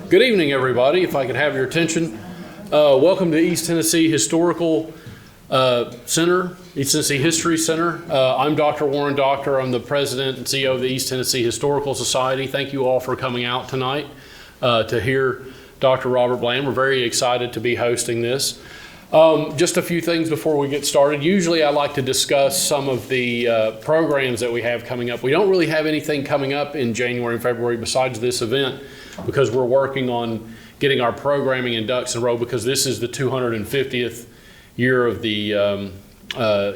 Good evening, everybody. If I could have your attention. Welcome to East Tennessee Historical Center, East Tennessee History Center. I'm Dr. Warren Doctor. I'm the president and CEO of the East Tennessee Historical Society. Thank you all for coming out tonight to hear Dr. Robert Bland. We're very excited to be hosting this. Just a few things before we get started. Usually I like to discuss some of the programs that we have coming up. We don't really have anything coming up in January and February besides this event because we're working on getting our programming in ducks in a row because this is the 250th year of the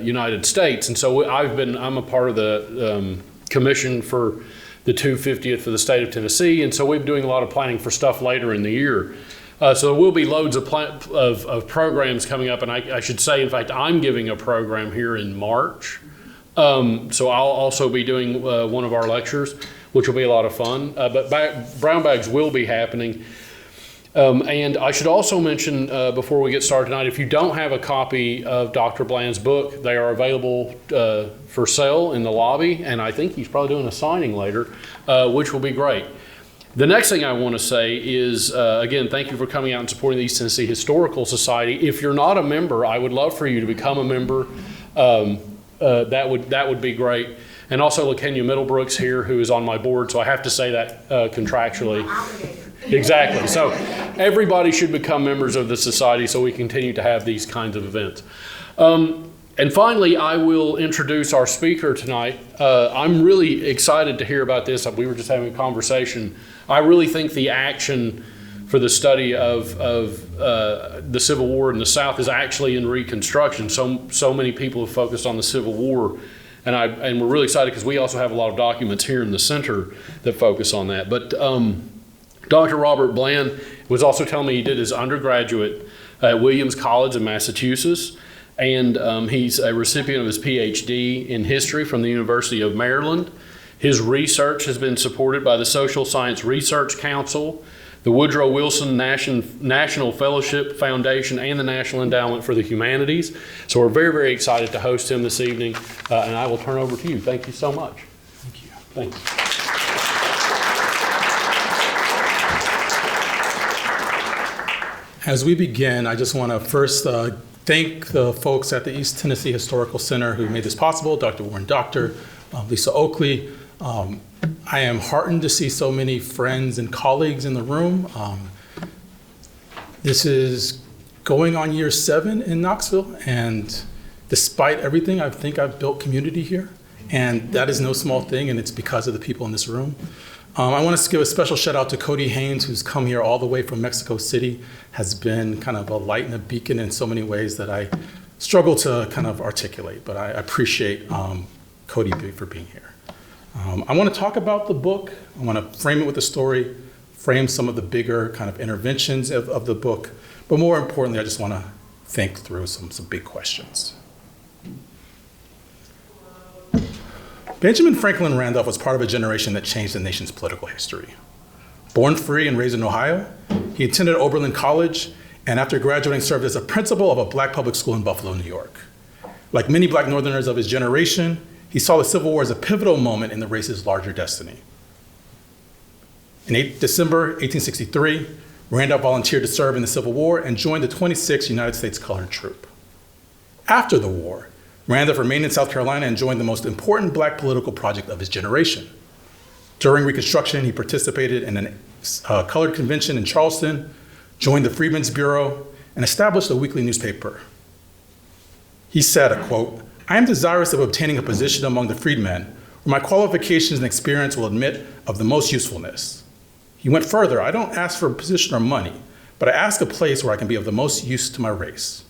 United States. And so I'm a part of the commission for the 250th for the state of Tennessee. And so we're doing a lot of planning for stuff later in the year. So there will be loads of programs coming up, and I should say, in fact, I'm giving a program here in March. So I'll also be doing one of our lectures, which will be a lot of fun. But brown bags will be happening. And I should also mention before we get started tonight, if you don't have a copy of Dr. Bland's book, they are available for sale in the lobby, and I think he's probably doing a signing later, which will be great. The next thing I want to say is, again, thank you for coming out and supporting the East Tennessee Historical Society. If you're not a member, I would love for you to become a member. That would be great. And also LaKenya Middlebrooks here, who is on my board, so I have to say that contractually. Exactly. So everybody should become members of the society so we continue to have these kinds of events. And finally, I will introduce our speaker tonight. I'm really excited to hear about this. We were just having a conversation. I really think the action for the study of the Civil War in the South is actually in Reconstruction. So many people have focused on the Civil War, and we're really excited because we also have a lot of documents here in the center that focus on that. But Dr. Robert Bland was also telling me he did his undergraduate at Williams College in Massachusetts. And he's a recipient of his PhD in history from the University of Maryland. His research has been supported by the Social Science Research Council, the Woodrow Wilson National Fellowship Foundation, and the National Endowment for the Humanities. So we're very, very excited to host him this evening. And I will turn over to you. Thank you so much. Thank you. Thank you. As we begin, I just want to first thank the folks at the East Tennessee Historical Center who made this possible, Dr. Warren Doctor, Lisa Oakley. I am heartened to see so many friends and colleagues in the room. This is going on year 7 in Knoxville, and despite everything, I think I've built community here, and that is no small thing, and it's because of the people in this room. I want to give a special shout out to Cody Haynes, who's come here all the way from Mexico City, has been kind of a light and a beacon in so many ways that I struggle to kind of articulate, but I appreciate Cody for being here. I want to talk about the book. I want to frame it with a story, frame some of the bigger kind of interventions of the book, but more importantly, I just want to think through some big questions. Benjamin Franklin Randolph was part of a generation that changed the nation's political history. Born free and raised in Ohio, he attended Oberlin College, and after graduating served as a principal of a black public school in Buffalo, New York. Like many black Northerners of his generation, he saw the Civil War as a pivotal moment in the race's larger destiny. In December 1863, Randolph volunteered to serve in the Civil War and joined the 26th United States Colored Troop. After the war, Randolph remained in South Carolina and joined the most important black political project of his generation. During Reconstruction, he participated in a colored convention in Charleston, joined the Freedmen's Bureau, and established a weekly newspaper. He said, a quote, "I am desirous of obtaining a position among the freedmen where my qualifications and experience will admit of the most usefulness." He went further, "I don't ask for a position or money, but I ask a place where I can be of the most use to my race."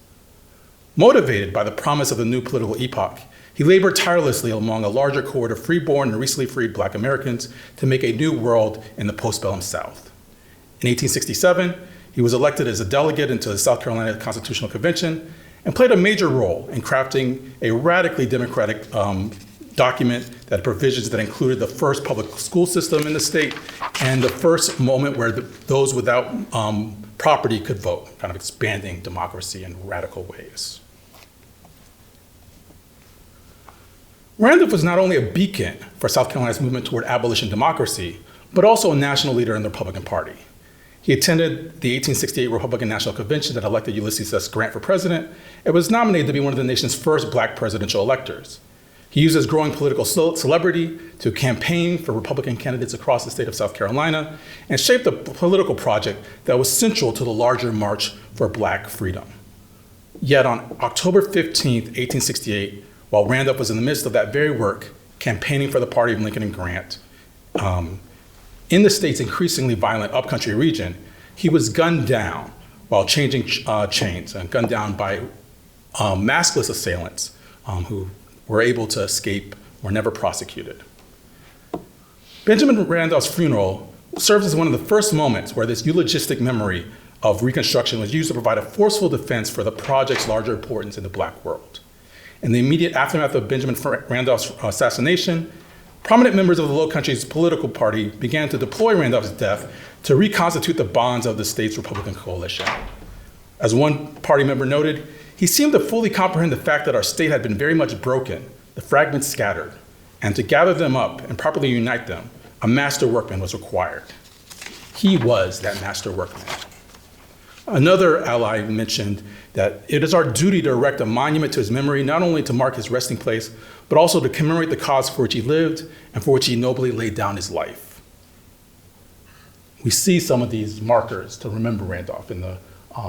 Motivated by the promise of the new political epoch, he labored tirelessly among a larger cohort of freeborn and recently freed black Americans to make a new world in the Postbellum South. In 1867, he was elected as a delegate into the South Carolina Constitutional Convention and played a major role in crafting a radically democratic document that had provisions that included the first public school system in the state and the first moment where those without property could vote, kind of expanding democracy in radical ways. Randolph was not only a beacon for South Carolina's movement toward abolition democracy, but also a national leader in the Republican Party. He attended the 1868 Republican National Convention that elected Ulysses S. Grant for president and was nominated to be one of the nation's first Black presidential electors. He used his growing political celebrity to campaign for Republican candidates across the state of South Carolina and shaped a political project that was central to the larger March for Black freedom. Yet on October 15, 1868, while Randolph was in the midst of that very work, campaigning for the party of Lincoln and Grant, in the state's increasingly violent upcountry region, he was gunned down while changing chains, and gunned down by maskless assailants who were able to escape, were never prosecuted. Benjamin Randolph's funeral serves as one of the first moments where this eulogistic memory of Reconstruction was used to provide a forceful defense for the project's larger importance in the Black world. In the immediate aftermath of Benjamin Randolph's assassination, prominent members of the Low Country's political party began to deploy Randolph's death to reconstitute the bonds of the state's Republican coalition. As one party member noted, he seemed to fully comprehend the fact that our state had been very much broken, the fragments scattered, and to gather them up and properly unite them, a master workman was required. He was that master workman. Another ally mentioned that it is our duty to erect a monument to his memory, not only to mark his resting place, but also to commemorate the cause for which he lived and for which he nobly laid down his life. We see some of these markers to remember Randolph in the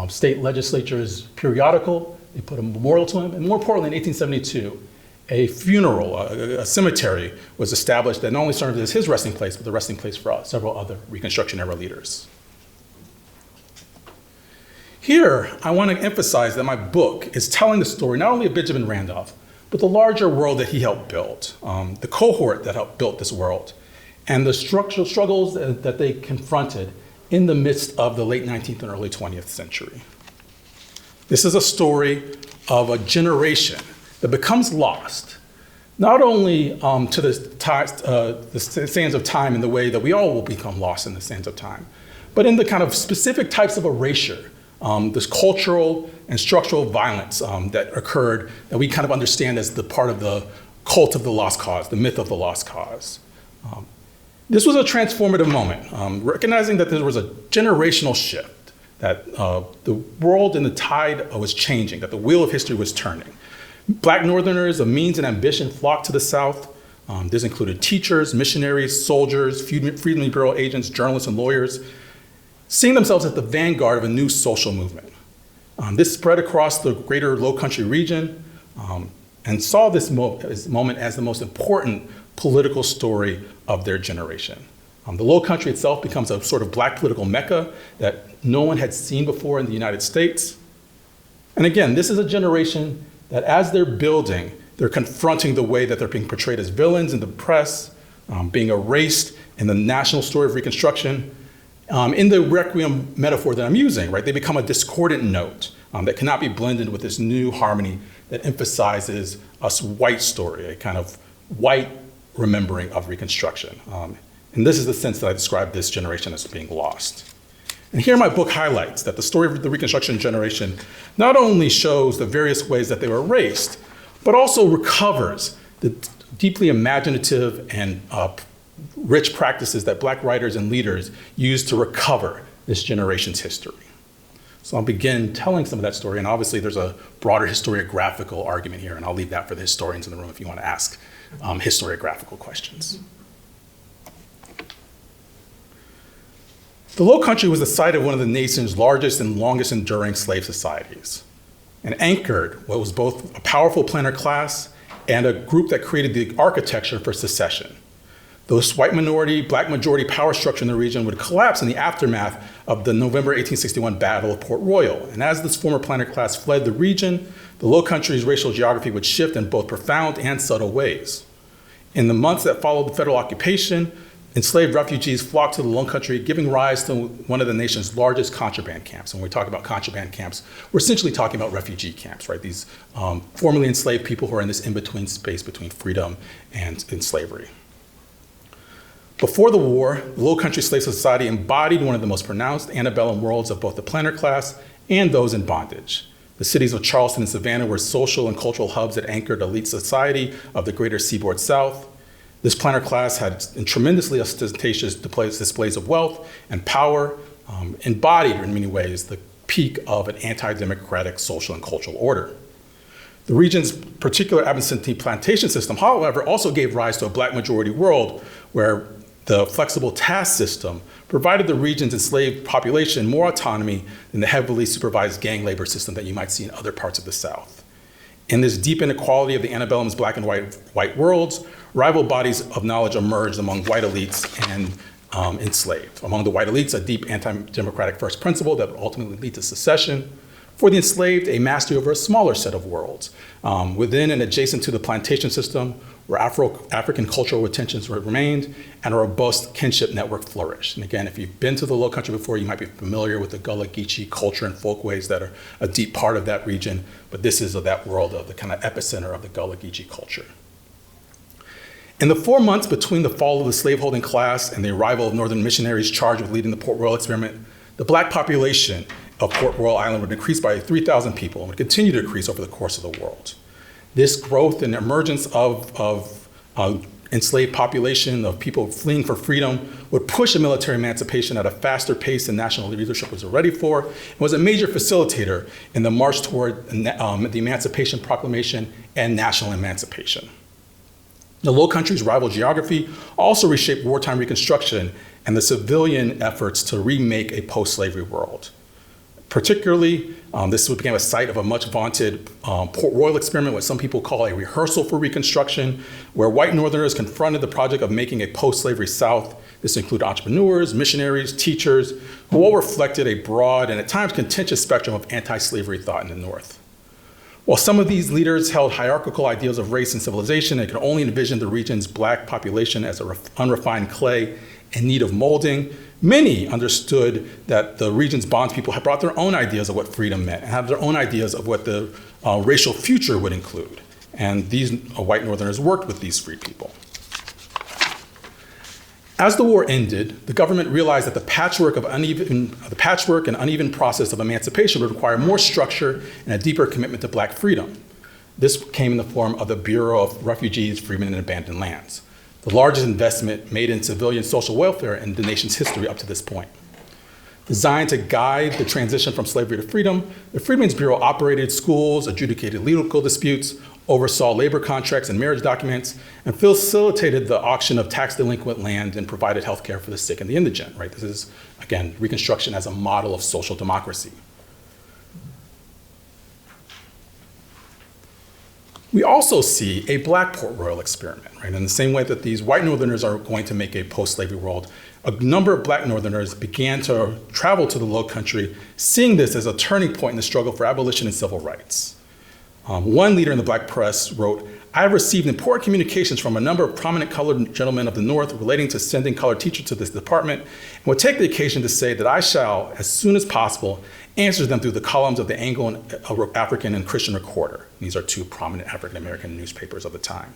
state legislature's periodical. They put a memorial to him, and more importantly, in 1872, a funeral, a cemetery was established that not only served as his resting place, but the resting place for several other Reconstruction era leaders. Here, I want to emphasize that my book is telling the story not only of Benjamin Randolph, but the larger world that he helped build, the cohort that helped build this world, and the structural struggles that they confronted in the midst of the late 19th and early 20th century. This is a story of a generation that becomes lost, not only to the sands of time in the way that we all will become lost in the sands of time, but in the kind of specific types of erasure, this cultural and structural violence that occurred that we kind of understand as the part of the cult of the lost cause, the myth of the lost cause. This was a transformative moment, recognizing that there was a generational shift, that the world and the tide was changing, that the wheel of history was turning. Black Northerners of means and ambition flocked to the South. This included teachers, missionaries, soldiers, Freedmen's Bureau agents, journalists, and lawyers, seeing themselves at the vanguard of a new social movement. This spread across the greater Low Country region and saw this moment as the most important political story of their generation. The Low Country itself becomes a sort of Black political mecca that no one had seen before in the United States. And again, this is a generation that as they're building, they're confronting the way that they're being portrayed as villains in the press, being erased in the national story of Reconstruction. In the Requiem metaphor that I'm using, right, they become a discordant note that cannot be blended with this new harmony that emphasizes a white story, a kind of white remembering of Reconstruction. And this is the sense that I describe this generation as being lost. And here my book highlights that the story of the Reconstruction generation not only shows the various ways that they were erased, but also recovers the deeply imaginative and rich practices that Black writers and leaders used to recover this generation's history. So I'll begin telling some of that story, and obviously there's a broader historiographical argument here, and I'll leave that for the historians in the room if you want to ask historiographical questions. The Low Country was the site of one of the nation's largest and longest enduring slave societies, and anchored what was both a powerful planter class and a group that created the architecture for secession. This white minority, Black majority power structure in the region would collapse in the aftermath of the November 1861 Battle of Port Royal. And as this former planter class fled the region, the Low Country's racial geography would shift in both profound and subtle ways. In the months that followed the federal occupation, enslaved refugees flocked to the Low Country, giving rise to one of the nation's largest contraband camps. And when we talk about contraband camps, we're essentially talking about refugee camps, right? These formerly enslaved people who are in this in-between space between freedom and slavery. Before the war, the Low Country Slave Society embodied one of the most pronounced antebellum worlds of both the planter class and those in bondage. The cities of Charleston and Savannah were social and cultural hubs that anchored elite society of the greater seaboard South. This planter class had tremendously ostentatious displays of wealth and power, embodied in many ways the peak of an anti-democratic social and cultural order. The region's particular absentee plantation system, however, also gave rise to a black majority world where the flexible task system provided the region's enslaved population more autonomy than the heavily supervised gang labor system that you might see in other parts of the South. In this deep inequality of the antebellum's black and white worlds, rival bodies of knowledge emerged among white elites and enslaved. Among the white elites, a deep anti-democratic first principle that would ultimately lead to secession. For the enslaved, a mastery over a smaller set of worlds. Within and adjacent to the plantation system, where African cultural tensions remained, and a robust kinship network flourished. And again, if you've been to the Low Country before, you might be familiar with the Gullah Geechee culture and folkways that are a deep part of that region, but this is of that world of the kind of epicenter of the Gullah Geechee culture. In the 4 months between the fall of the slaveholding class and the arrival of Northern missionaries charged with leading the Port Royal experiment, the black population of Port Royal Island would increase by 3,000 people and would continue to increase over the course of the world. This growth and emergence of enslaved population, of people fleeing for freedom, would push a military emancipation at a faster pace than national leadership was ready for, and was a major facilitator in the march toward the Emancipation Proclamation and national emancipation. The Low Country's rival geography also reshaped wartime Reconstruction and the civilian efforts to remake a post-slavery world. Particularly, this became a site of a much vaunted Port Royal experiment, what some people call a rehearsal for Reconstruction, where white Northerners confronted the project of making a post-slavery South. This included entrepreneurs, missionaries, teachers, who all reflected a broad and at times contentious spectrum of anti-slavery thought in the North. While some of these leaders held hierarchical ideals of race and civilization and could only envision the region's black population as an unrefined clay in need of molding, many understood that the region's bondspeople had brought their own ideas of what freedom meant and had their own ideas of what the racial future would include. And these white Northerners worked with these free people. As the war ended, the government realized that the patchwork and uneven process of emancipation would require more structure and a deeper commitment to black freedom. This came in the form of the Bureau of Refugees, Freedmen, and Abandoned Lands, the largest investment made in civilian social welfare in the nation's history up to this point. Designed to guide the transition from slavery to freedom, the Freedmen's Bureau operated schools, adjudicated legal disputes, oversaw labor contracts and marriage documents, and facilitated the auction of tax delinquent land and provided health care for the sick and the indigent, right? This is, again, Reconstruction as a model of social democracy. We also see a black Port Royal experiment, right? In the same way that these white Northerners are going to make a post-slavery world, a number of black Northerners began to travel to the Low Country, seeing this as a turning point in the struggle for abolition and civil rights. One leader in the black press wrote, "I have received important communications from a number of prominent colored gentlemen of the North relating to sending colored teachers to this department, and will take the occasion to say that I shall, as soon as possible, answer them through the columns of the Anglo and African and Christian Recorder." These are two prominent African-American newspapers of the time.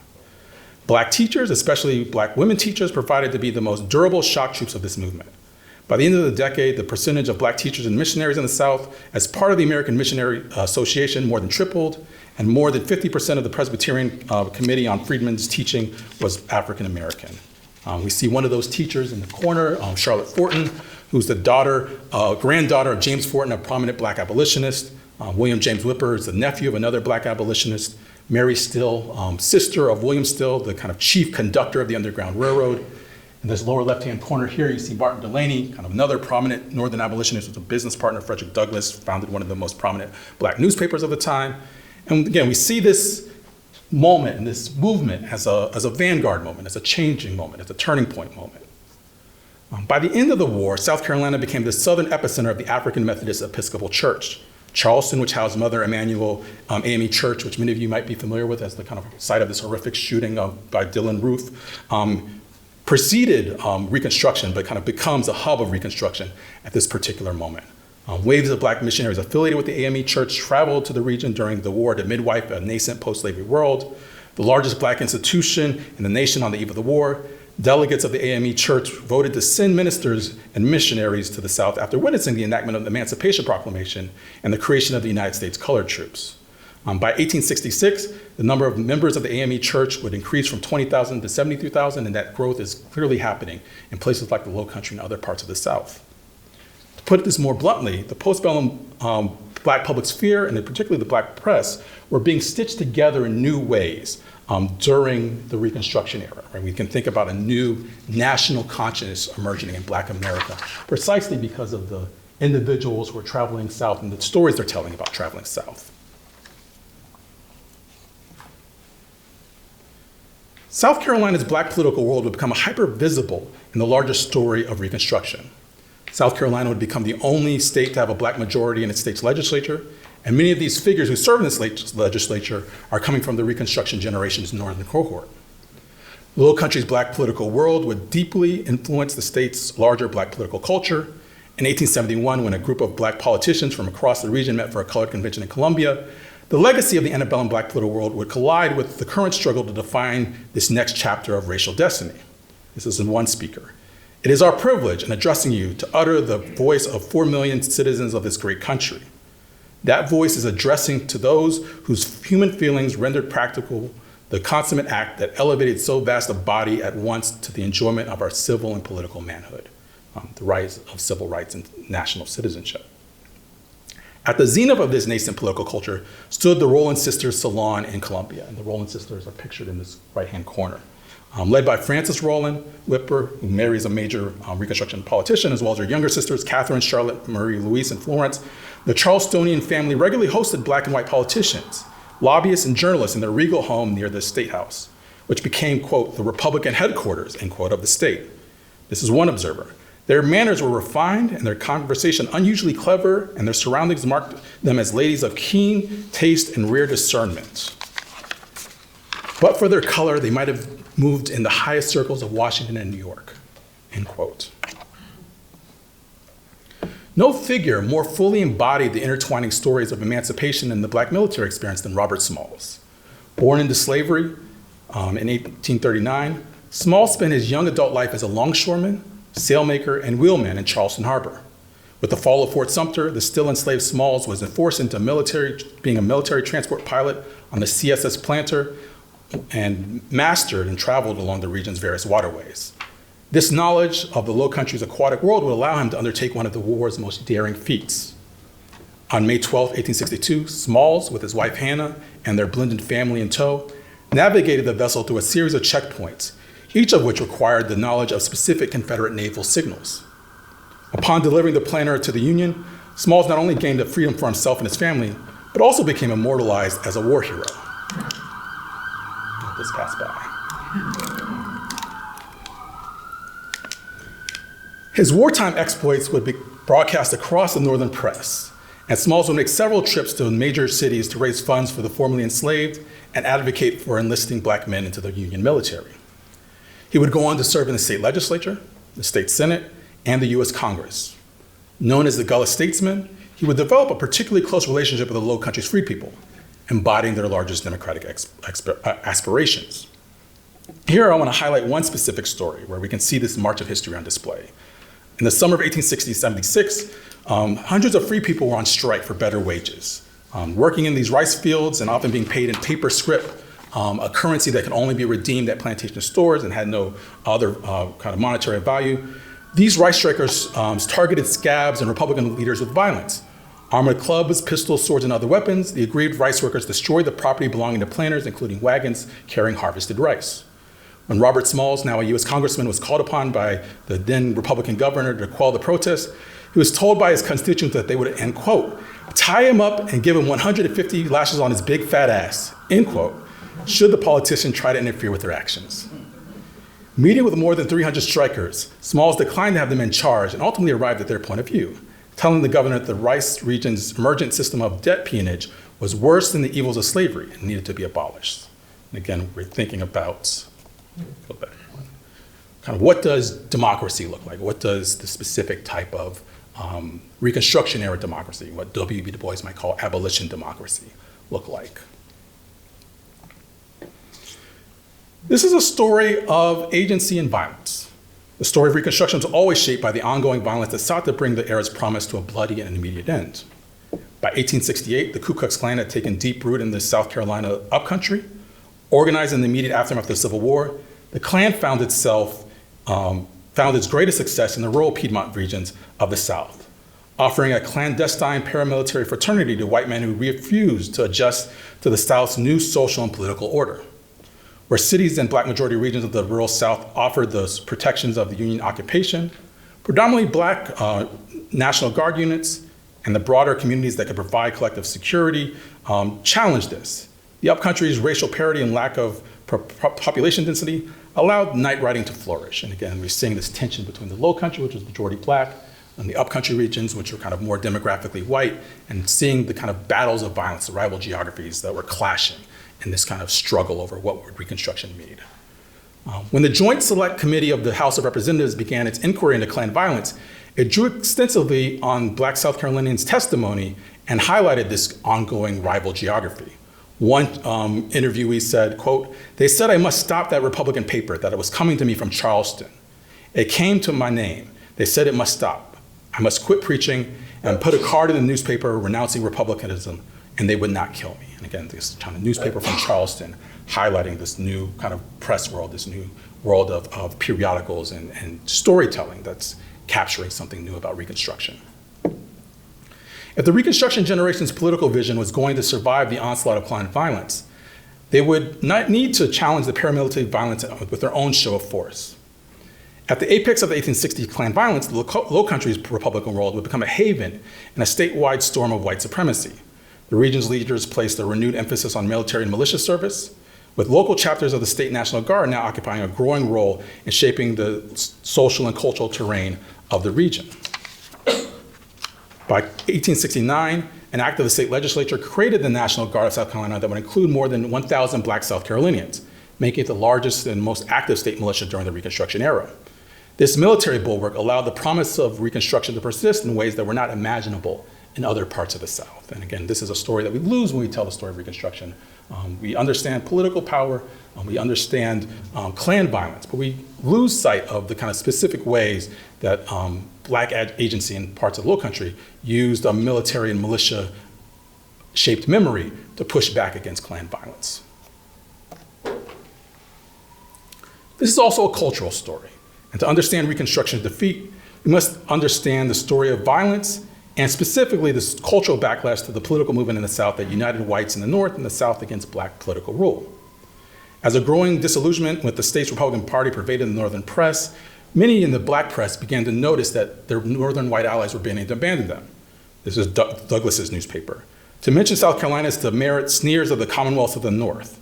Black teachers, especially black women teachers, provided to be the most durable shock troops of this movement. By the end of the decade, the percentage of black teachers and missionaries in the South as part of the American Missionary Association more than tripled, and more than 50% of the Presbyterian Committee on Freedmen's teaching was African American. We see one of those teachers in the corner, Charlotte Fortin, who's the granddaughter of James Fortin, a prominent black abolitionist. William James Whipper is the nephew of another black abolitionist. Mary Still, sister of William Still, the kind of chief conductor of the Underground Railroad. In this lower left-hand corner here, you see Barton Delaney, kind of another prominent Northern abolitionist, was a business partner of Frederick Douglass, founded one of the most prominent black newspapers of the time. And again, we see this moment and this movement as a vanguard moment, as a changing moment, as a turning point moment. By the end of the war, South Carolina became the southern epicenter of the African Methodist Episcopal Church. Charleston, which housed Mother Emanuel AME Church, which many of you might be familiar with as the kind of site of this horrific shooting by Dylan Roof, preceded Reconstruction, but kind of becomes a hub of Reconstruction at this particular moment. Waves of black missionaries affiliated with the AME Church traveled to the region during the war to midwife a nascent post-slavery world. The largest black institution in the nation on the eve of the war, delegates of the AME Church voted to send ministers and missionaries to the South after witnessing the enactment of the Emancipation Proclamation and the creation of the United States Colored Troops. By 1866, the number of members of the AME Church would increase from 20,000 to 73,000, and that growth is clearly happening in places like the Low Country and other parts of the South. put this more bluntly, the postbellum Black public sphere, and particularly the Black press, were being stitched together in new ways during the Reconstruction era. Right? We can think about a new national consciousness emerging in Black America, precisely because of the individuals who were traveling south and the stories they're telling about traveling south. South Carolina's Black political world would become hyper-visible in the larger story of Reconstruction. South Carolina would become the only state to have a Black majority in its state's legislature, and many of these figures who serve in this legislature are coming from the Reconstruction generation's northern cohort. The Low Country's Black political world would deeply influence the state's larger Black political culture. In 1871, when a group of Black politicians from across the region met for a colored convention in Columbia, the legacy of the antebellum Black political world would collide with the current struggle to define this next chapter of racial destiny. This is in one speaker. It is our privilege in addressing you to utter the voice of 4 million citizens of this great country. That voice is addressing to those whose human feelings rendered practical the consummate act that elevated so vast a body at once to the enjoyment of our civil and political manhood, the rise of civil rights and national citizenship. At the zenith of this nascent political culture stood the Rowland Sisters Salon in Columbia, and the Rowland Sisters are pictured in this right-hand corner. Led by Frances Rowland Whipper, who marries a major Reconstruction politician, as well as her younger sisters, Catherine, Charlotte, Marie, Louise, and Florence, the Charlestonian family regularly hosted Black and white politicians, lobbyists, and journalists in their regal home near the State House, which became, quote, the Republican headquarters, end quote, of the state. This is one observer. Their manners were refined and their conversation unusually clever, and their surroundings marked them as ladies of keen taste and rare discernment. But for their color, they might have moved in the highest circles of Washington and New York, end quote. No figure more fully embodied the intertwining stories of emancipation in the Black military experience than Robert Smalls. Born into slavery in 1839, Smalls spent his young adult life as a longshoreman, sailmaker, and wheelman in Charleston Harbor. With the fall of Fort Sumter, the still enslaved Smalls was forced into being a military transport pilot on the CSS Planter, and mastered and traveled along the region's various waterways. This knowledge of the Low Country's aquatic world would allow him to undertake one of the war's most daring feats. On May 12, 1862, Smalls, with his wife Hannah and their blended family in tow, navigated the vessel through a series of checkpoints, each of which required the knowledge of specific Confederate naval signals. Upon delivering the planter to the Union, Smalls not only gained a freedom for himself and his family, but also became immortalized as a war hero. Let this pass by. His wartime exploits would be broadcast across the northern press, and Smalls would make several trips to major cities to raise funds for the formerly enslaved and advocate for enlisting Black men into the Union military. He would go on to serve in the state legislature, the state senate, and the US Congress. Known as the Gullah statesman, he would develop a particularly close relationship with the Low Country's free people, embodying their largest democratic aspirations. Here I want to highlight one specific story where we can see this march of history on display. In the summer of 1876, hundreds of free people were on strike for better wages, working in these rice fields and often being paid in paper scrip, a currency that could only be redeemed at plantation stores and had no other kind of monetary value. These rice strikers targeted scabs and Republican leaders with violence. Armored clubs, pistols, swords, and other weapons, the aggrieved rice workers destroyed the property belonging to planters, including wagons carrying harvested rice. When Robert Smalls, now a US congressman, was called upon by the then Republican governor to quell the protests, he was told by his constituents that they would, end quote, tie him up and give him 150 lashes on his big fat ass, end quote, should the politician try to interfere with their actions. Meeting with more than 300 strikers, Smalls declined to have them in charge and ultimately arrived at their point of view, telling the governor that the rice region's emergent system of debt peonage was worse than the evils of slavery and needed to be abolished. And again, we're thinking about, go back, kind of what does democracy look like? What does the specific type of Reconstruction era democracy, what W.B. Du Bois might call abolition democracy, look like? This is a story of agency and violence. The story of Reconstruction was always shaped by the ongoing violence that sought to bring the era's promise to a bloody and immediate end. By 1868, the Ku Klux Klan had taken deep root in the South Carolina upcountry. Organized in the immediate aftermath of the Civil War, the Klan found its greatest success in the rural Piedmont regions of the South. offering a clandestine paramilitary fraternity to white men who refused to adjust to the South's new social and political order. Where cities and black majority regions of the rural South offered those protections of the Union occupation, predominantly black National Guard units and the broader communities that could provide collective security challenged this. The upcountry's racial parity and lack of population density allowed night riding to flourish. And again, we're seeing this tension between the low country, which was majority black, and the upcountry regions, which were kind of more demographically white, and seeing the kind of battles of violence, the rival geographies that were clashing in this kind of struggle over what would Reconstruction mean. When the Joint Select Committee of the House of Representatives began its inquiry into Klan violence, it drew extensively on Black South Carolinians' testimony and highlighted this ongoing rival geography. One interviewee said, quote, "They said I must stop that Republican paper, that it was coming to me from Charleston. It came to my name. They said it must stop. I must quit preaching and put a card in the newspaper renouncing republicanism, and they would not kill me." And again, this kind of newspaper from Charleston highlighting this new kind of press world, this new world of periodicals and storytelling that's capturing something new about Reconstruction. If the Reconstruction generation's political vision was going to survive the onslaught of Klan violence, they would not need to challenge the paramilitary violence with their own show of force. At the apex of the 1860s Klan violence, the Low Country's Republican world would become a haven in a statewide storm of white supremacy. The region's leaders placed a renewed emphasis on military and militia service, with local chapters of the state National Guard now occupying a growing role in shaping the social and cultural terrain of the region. By 1869, an act of the state legislature created the National Guard of South Carolina that would include more than 1,000 black South Carolinians, making it the largest and most active state militia during the Reconstruction era. This military bulwark allowed the promise of Reconstruction to persist in ways that were not imaginable in other parts of the South. And again, this is a story that we lose when we tell the story of Reconstruction. We understand political power, we understand Klan violence, but we lose sight of the kind of specific ways that black agency in parts of the Low Country used a military and militia shaped memory to push back against Klan violence. This is also a cultural story. And to understand Reconstruction's defeat, we must understand the story of violence and specifically this cultural backlash to the political movement in the South that united whites in the North and the South against black political rule. As a growing disillusionment with the state's Republican Party pervaded the Northern press, many in the black press began to notice that their Northern white allies were beginning to abandon them. This is Douglas's newspaper. To mention South Carolina is to merit sneers of the Commonwealth of the North.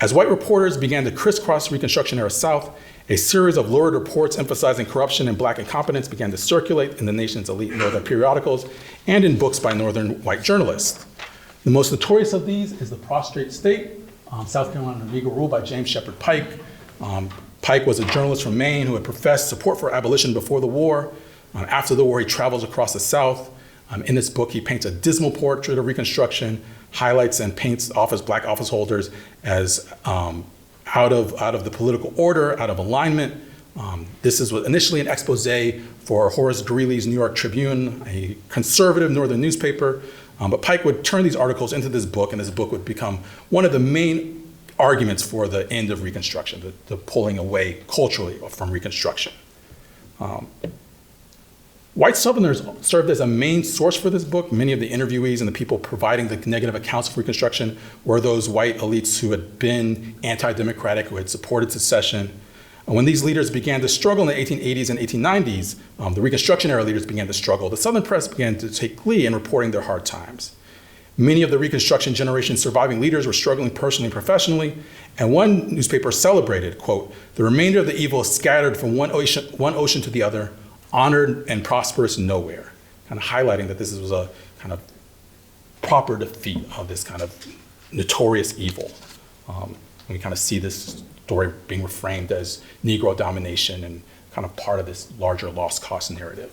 As white reporters began to crisscross Reconstruction era South, a series of lurid reports emphasizing corruption and black incompetence began to circulate in the nation's elite Northern periodicals and in books by Northern white journalists. The most notorious of these is The Prostrate State, South Carolina Legal Rule by James Shepard Pike. Pike was a journalist from Maine who had professed support for abolition before the war. After the war, he travels across the South. In this book, he paints a dismal portrait of Reconstruction, highlights and paints black office holders as out of the political order, out of alignment. This was initially an expose for Horace Greeley's New York Tribune, a conservative Northern newspaper. But Pike would turn these articles into this book, and this book would become one of the main arguments for the end of Reconstruction, the pulling away culturally from Reconstruction. White Southerners served as a main source for this book. Many of the interviewees and the people providing the negative accounts of Reconstruction were those white elites who had been anti-democratic, who had supported secession. And when these leaders began to struggle in the 1880s and 1890s, the Reconstruction era leaders began to struggle. The Southern press began to take glee in reporting their hard times. Many of the Reconstruction generation's surviving leaders were struggling personally and professionally, and one newspaper celebrated, quote, "The remainder of the evil is scattered from one ocean to the other, honored and prosperous nowhere," kind of highlighting that this was a kind of proper defeat of this kind of notorious evil. We kind of see this story being reframed as Negro domination and kind of part of this larger lost cause narrative.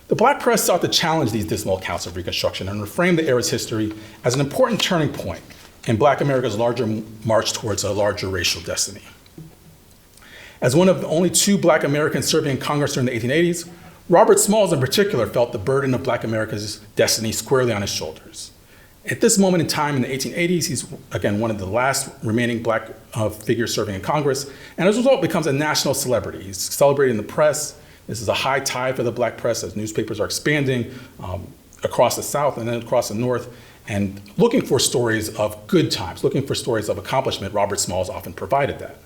The black press sought to challenge these dismal accounts of Reconstruction and reframe the era's history as an important turning point in black America's larger march towards a larger racial destiny. As one of the only two black Americans serving in Congress during the 1880s, Robert Smalls in particular felt the burden of black America's destiny squarely on his shoulders. At this moment in time in the 1880s, he's, again, one of the last remaining black figures serving in Congress, and as a result becomes a national celebrity. He's celebrated in the press. This is a high tide for the black press as newspapers are expanding across the South and then across the North, and looking for stories of good times, looking for stories of accomplishment. Robert Smalls often provided that.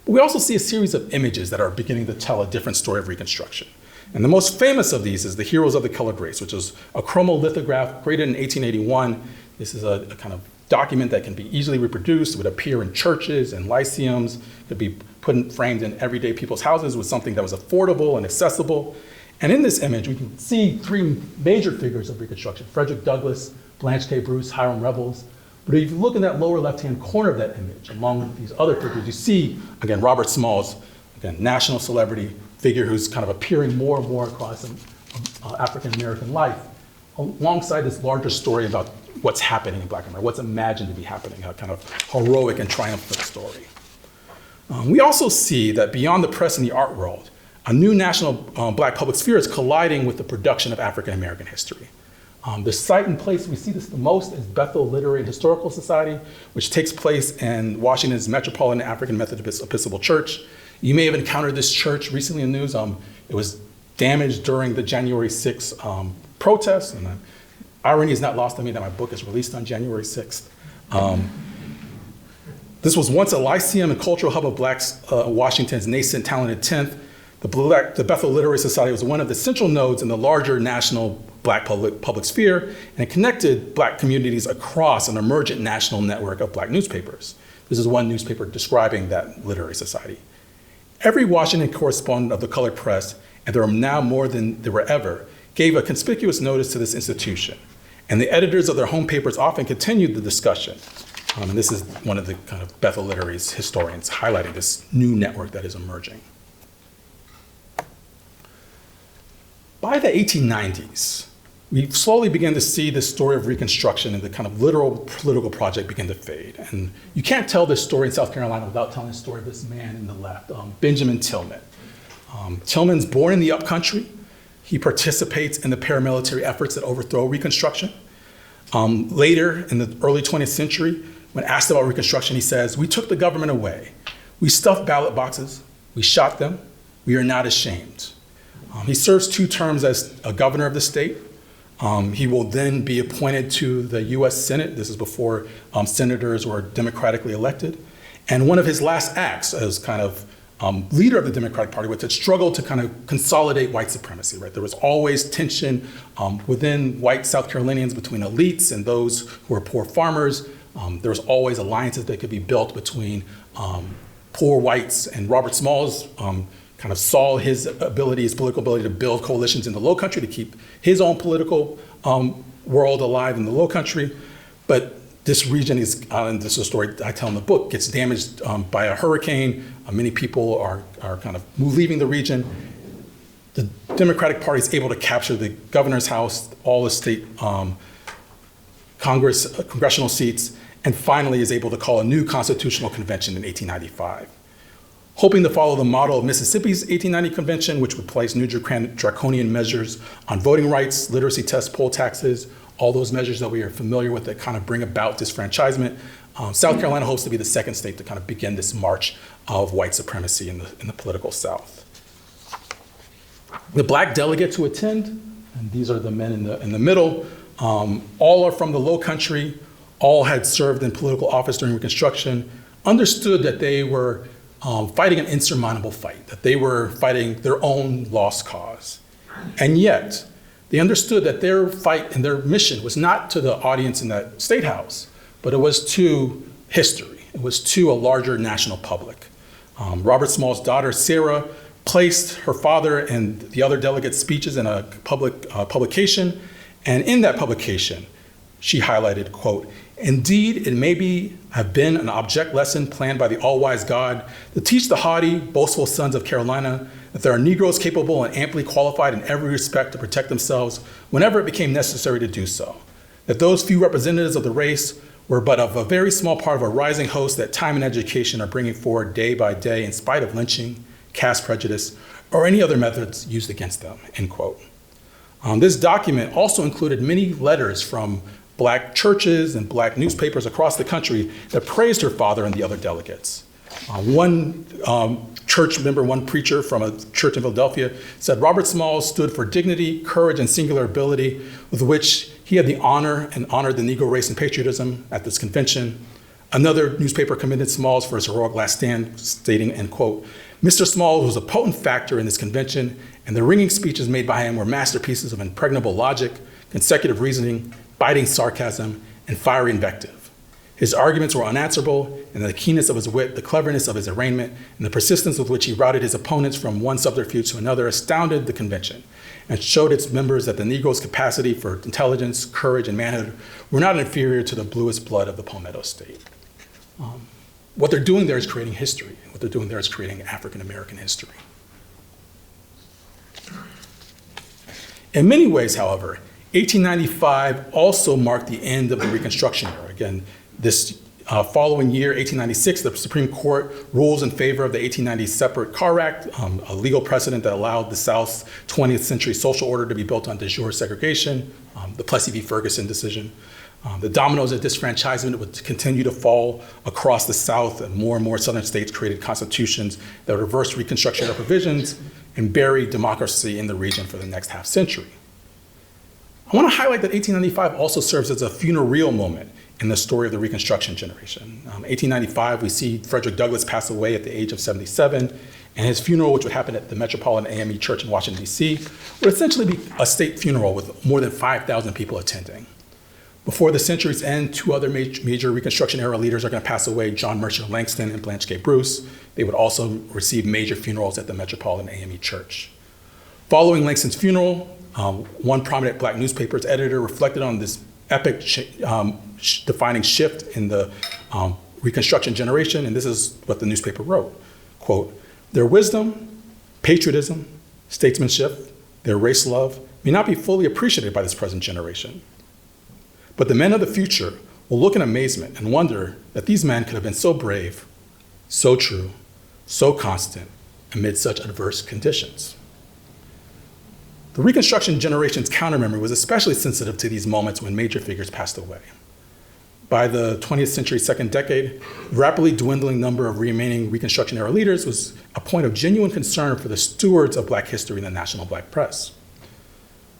But we also see a series of images that are beginning to tell a different story of Reconstruction. And the most famous of these is the Heroes of the Colored Race, which is a chromolithograph created in 1881. This is a kind of document that can be easily reproduced. It would appear in churches and lyceums, could be framed in everyday people's houses with something that was affordable and accessible. And in this image, we can see three major figures of Reconstruction: Frederick Douglass, Blanche K. Bruce, Hiram Revels. But if you look in that lower left-hand corner of that image, along with these other figures, you see, again, Robert Smalls, again, national celebrity figure who's kind of appearing more and more across African-American life, alongside this larger story about what's happening in Black America, what's imagined to be happening, a kind of heroic and triumphant story. We also see that beyond the press and the art world, a new national Black public sphere is colliding with the production of African-American history. The site and place we see this the most is Bethel Literary and Historical Society, which takes place in Washington's Metropolitan African Methodist Episcopal Church. You may have encountered this church recently in the news. It was damaged during the January 6th protests, and the irony is not lost on me that my book is released on January 6th. This was once a lyceum and cultural hub of Blacks, Washington's nascent talented 10th. The Bethel Literary Society was one of the central nodes in the larger national Black public sphere, and it connected Black communities across an emergent national network of Black newspapers. This is one newspaper describing that literary society. Every Washington correspondent of the colored press, and there are now more than there were ever, gave a conspicuous notice to this institution. And the editors of their home papers often continued the discussion. And this is one of the kind of Bethel Literary's historians highlighting this new network that is emerging. By the 1890s, we slowly began to see this story of Reconstruction and the kind of literal political project begin to fade. And you can't tell this story in South Carolina without telling the story of this man in the left, Benjamin Tillman. Tillman's born in the upcountry. He participates in the paramilitary efforts that overthrow Reconstruction. Later, in the early 20th century, when asked about Reconstruction, he says, "We took the government away. We stuffed ballot boxes. We shot them. We are not ashamed." He serves 2 terms as a governor of the state. He will then be appointed to the US Senate. This is before senators were democratically elected. And one of his last acts as kind of leader of the Democratic Party was to struggle to kind of consolidate white supremacy, right? There was always tension within white South Carolinians between elites and those who were poor farmers. There was always alliances that could be built between poor whites, and Robert Smalls kind of saw his political ability to build coalitions in the Lowcountry to keep his own political world alive in the Lowcountry. But this region is, and this is a story I tell in the book, gets damaged by a hurricane. Many people are kind of leaving the region. The Democratic Party is able to capture the governor's house, all the state congressional seats, and finally is able to call a new constitutional convention in 1895. Hoping to follow the model of Mississippi's 1890 convention, which would place new draconian measures on voting rights, literacy tests, poll taxes, all those measures that we are familiar with that kind of bring about disfranchisement. South Carolina hopes to be the second state to kind of begin this march of white supremacy in the political South. The Black delegates who attend, and these are the men in the middle, all are from the Lowcountry, all had served in political office during Reconstruction, understood that they were fighting an insurmountable fight, that they were fighting their own lost cause. And yet, they understood that their fight and their mission was not to the audience in that state house, but it was to history. It was to a larger national public. Robert Small's daughter, Sarah, placed her father and the other delegates' speeches in a public publication. And in that publication, she highlighted, quote, "Indeed, it may have been an object lesson planned by the all-wise God to teach the haughty, boastful sons of Carolina that there are Negroes capable and amply qualified in every respect to protect themselves whenever it became necessary to do so. That those few representatives of the race were but of a very small part of a rising host that time and education are bringing forward day by day in spite of lynching, caste prejudice, or any other methods used against them," end quote. This document also included many letters from Black churches and Black newspapers across the country that praised her father and the other delegates. One church member, one preacher from a church in Philadelphia, said Robert Smalls stood for dignity, courage, and singular ability with which he had the honor and honored the Negro race and patriotism at this convention. Another newspaper commended Smalls for his heroic last stand, stating, and quote, Mr. Smalls was a potent factor in this convention, and the ringing speeches made by him were masterpieces of impregnable logic, consecutive reasoning, biting sarcasm, and fiery invective. His arguments were unanswerable, and the keenness of his wit, the cleverness of his arraignment, and the persistence with which he routed his opponents from one subterfuge to another astounded the convention and showed its members that the Negro's capacity for intelligence, courage, and manhood were not inferior to the bluest blood of the Palmetto State. What they're doing there is creating history. What they're doing there is creating African-American history. In many ways, however, 1895 also marked the end of the Reconstruction era. Again, this following year, 1896, the Supreme Court rules in favor of the 1890 Separate Car Act, a legal precedent that allowed the South's 20th century social order to be built on de jure segregation, the Plessy v. Ferguson decision. The dominoes of disfranchisement would continue to fall across the South, and more Southern states created constitutions that reversed Reconstruction era provisions and buried democracy in the region for the next half century. I want to highlight that 1895 also serves as a funereal moment in the story of the Reconstruction generation. 1895, we see Frederick Douglass pass away at the age of 77, and his funeral, which would happen at the Metropolitan AME Church in Washington, D.C., would essentially be a state funeral with more than 5,000 people attending. Before the century's end, two other major Reconstruction era leaders are going to pass away, John Merchant Langston and Blanche K. Bruce. They would also receive major funerals at the Metropolitan AME Church. Following Langston's funeral, one prominent Black newspaper's editor reflected on this epic defining shift in the Reconstruction generation, and this is what the newspaper wrote, quote, their wisdom, patriotism, statesmanship, their race love may not be fully appreciated by this present generation. But the men of the future will look in amazement and wonder that these men could have been so brave, so true, so constant amid such adverse conditions. The Reconstruction generation's countermemory was especially sensitive to these moments when major figures passed away. By the 20th century second decade, the rapidly dwindling number of remaining Reconstruction era leaders was a point of genuine concern for the stewards of Black history in the national Black press.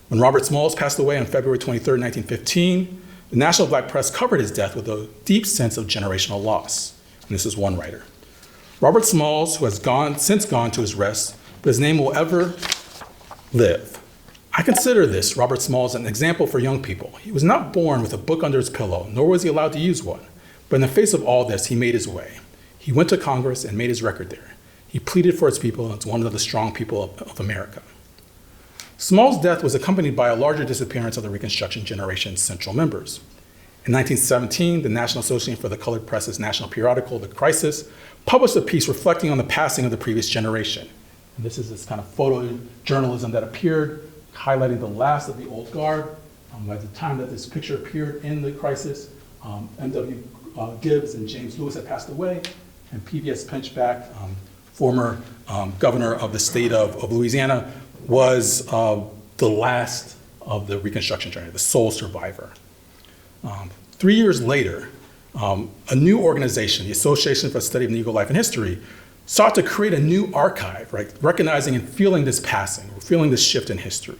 When Robert Smalls passed away on February 23, 1915, the national Black press covered his death with a deep sense of generational loss. And this is one writer. Robert Smalls, who has since gone to his rest, but his name will ever live. I consider this, Robert Smalls, an example for young people. He was not born with a book under his pillow, nor was he allowed to use one. But in the face of all this, he made his way. He went to Congress and made his record there. He pleaded for his people as one of the strong people of America. Smalls' death was accompanied by a larger disappearance of the Reconstruction generation's central members. In 1917, the National Association for the Colored Press's national periodical, The Crisis, published a piece reflecting on the passing of the previous generation. And this is this kind of photojournalism that appeared, highlighting the last of the old guard. By the time that this picture appeared in The Crisis, M.W. Gibbs and James Lewis had passed away, and P.V.S. Pinchback, former governor of the state of Louisiana, was the last of the Reconstruction generation, the sole survivor. 3 years later, a new organization, the Association for the Study of Negro Life and History, sought to create a new archive, right, recognizing and feeling this passing, or feeling this shift in history.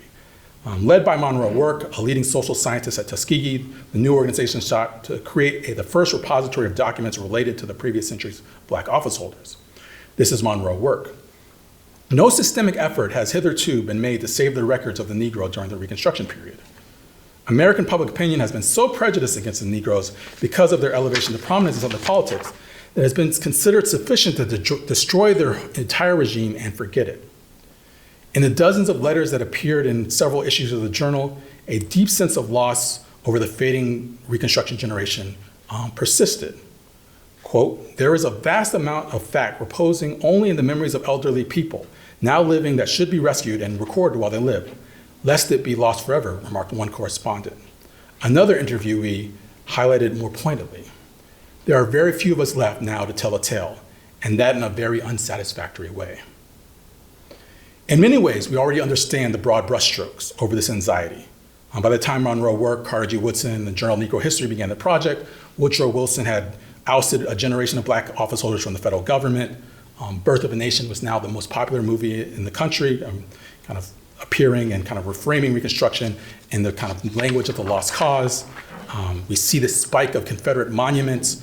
Led by Monroe Work, a leading social scientist at Tuskegee, the new organization sought to create the first repository of documents related to the previous century's Black office holders. This is Monroe Work. No systemic effort has hitherto been made to save the records of the Negro during the Reconstruction period. American public opinion has been so prejudiced against the Negroes because of their elevation to prominence in the politics that it has been considered sufficient to destroy their entire regime and forget it. In the dozens of letters that appeared in several issues of the journal, a deep sense of loss over the fading Reconstruction generation persisted. Quote, there is a vast amount of fact reposing only in the memories of elderly people now living that should be rescued and recorded while they lived, lest it be lost forever, remarked one correspondent. Another interviewee highlighted more pointedly, there are very few of us left now to tell a tale, and that in a very unsatisfactory way. In many ways, we already understand the broad brushstrokes over this anxiety. By the time Monroe Work, Carter G. Woodson, and the Journal of Negro History began the project, Woodrow Wilson had ousted a generation of Black office holders from the federal government. Birth of a Nation was now the most popular movie in the country, kind of appearing and kind of reframing Reconstruction in the kind of language of the lost cause. We see this spike of Confederate monuments.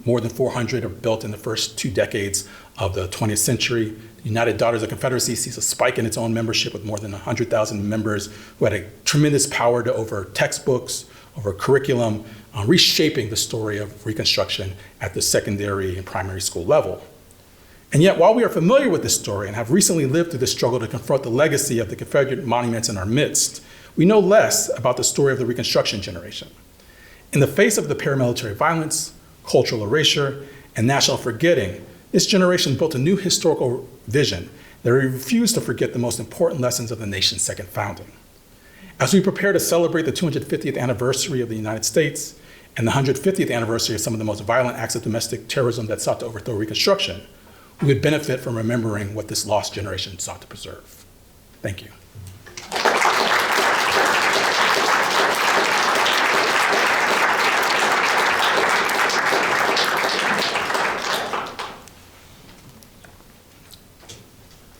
More than 400 are built in the first 2 decades of the 20th century. The United Daughters of Confederacy sees a spike in its own membership with more than 100,000 members who had a tremendous power over textbooks, over curriculum, reshaping the story of Reconstruction at the secondary and primary school level. And yet, while we are familiar with this story and have recently lived through the struggle to confront the legacy of the Confederate monuments in our midst, we know less about the story of the Reconstruction generation. In the face of the paramilitary violence, cultural erasure, and national forgetting, this generation built a new historical vision that refused to forget the most important lessons of the nation's second founding. As we prepare to celebrate the 250th anniversary of the United States and the 150th anniversary of some of the most violent acts of domestic terrorism that sought to overthrow Reconstruction, we would benefit from remembering what this lost generation sought to preserve. Thank you.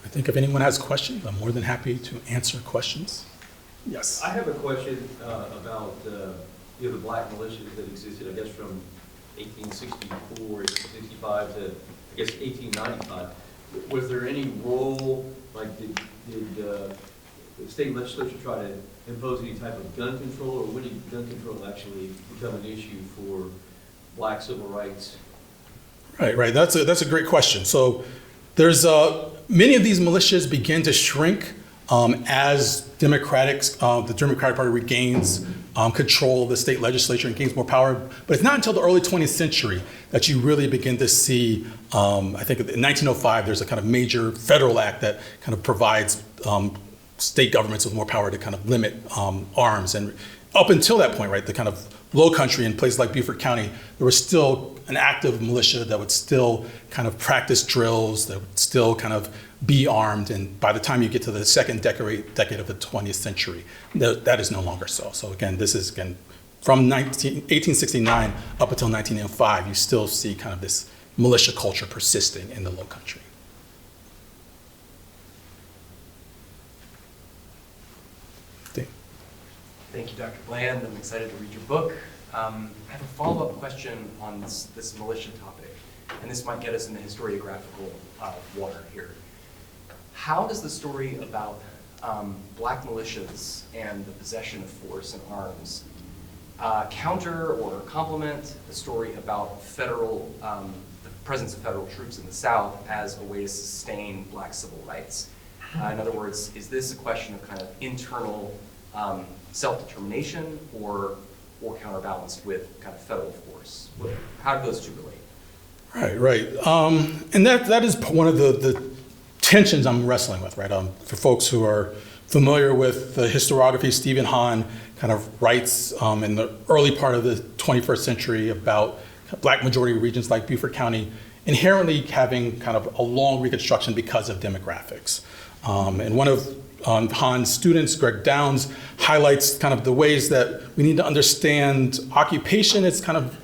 I think if anyone has questions, I'm more than happy to answer questions. Yes. I have a question about the black militias that existed, I guess, from 1864, 1865 to, I guess, 1895. Was there any role, like did the state legislature try to impose any type of gun control, or when did gun control actually become an issue for black civil rights? Right. That's a great question. So there's many of these militias begin to shrink as the Democratic Party regains control of the state legislature and gains more power. But it's not until the early 20th century that you really begin to see, I think in 1905, there's a kind of major federal act that kind of provides state governments with more power to kind of limit arms. And up until that point, right, the kind of Low Country in places like Beaufort County, there was still an active militia that would still kind of practice drills, that would still kind of be armed. And by the time you get to the second decade of the 20th century, that is no longer so. So again, this is from 1869 up until 1905, you still see kind of this militia culture persisting in the Low Country. Thank you, Dr. Bland. I'm excited to read your book. I have a follow-up question on this militia topic, and this might get us in the historiographical water here. How does the story about black militias and the possession of force and arms counter or complement the story about the presence of federal troops in the South as a way to sustain black civil rights? In other words, is this a question of kind of internal self-determination or counterbalanced with kind of federal force? How do those two relate? Right. And that is one of the tensions I'm wrestling with, right? For folks who are familiar with the historiography, Stephen Hahn kind of writes in the early part of the 21st century about black majority regions like Beaufort County inherently having kind of a long Reconstruction because of demographics. And one of Hahn's students, Greg Downs, highlights kind of the ways that we need to understand occupation as kind of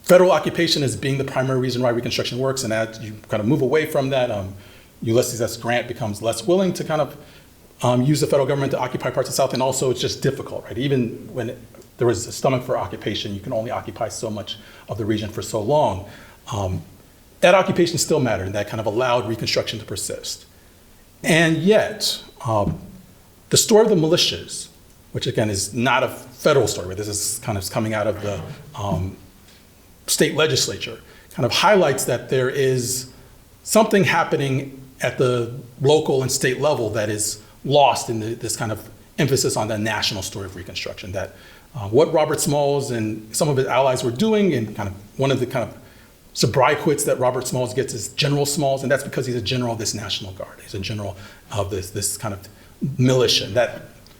federal occupation as being the primary reason why Reconstruction works, and as you kind of move away from that, Ulysses S. Grant becomes less willing to kind of use the federal government to occupy parts of the South, and also it's just difficult, right? Even when there was a stomach for occupation, you can only occupy so much of the region for so long. That occupation still mattered, and that kind of allowed Reconstruction to persist. And yet, the story of the militias, which again is not a federal story, but this is kind of coming out of the state legislature, kind of highlights that there is something happening at the local and state level that is lost in this kind of emphasis on the national story of Reconstruction. That what Robert Smalls and some of his allies were doing, and kind of one of the kind of sobriquets that Robert Smalls gets is General Smalls, and that's because he's a general of this National Guard. He's a general of this kind of militia.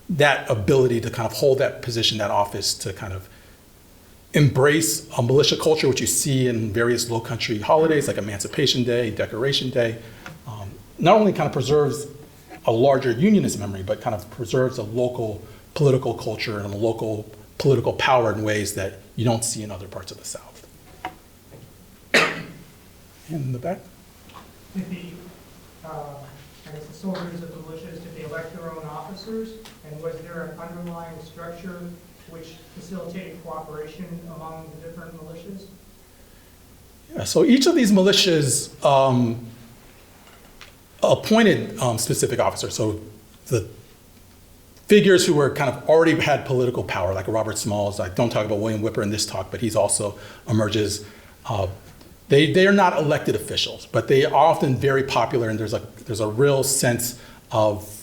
That ability to kind of hold that position, that office, to kind of embrace a militia culture, which you see in various Low Country holidays like Emancipation Day, Decoration Day, not only kind of preserves a larger unionist memory, but kind of preserves a local political culture and a local political power in ways that you don't see in other parts of the South. In the back. did I guess the soldiers of the militias, did they elect their own officers? And was there an underlying structure which facilitated cooperation among the different militias? Yeah, so each of these militias appointed specific officers. So the figures who were kind of already had political power, like Robert Smalls. I don't talk about William Whipper in this talk, but he's also emerges. They are not elected officials, but they are often very popular, and there's a real sense that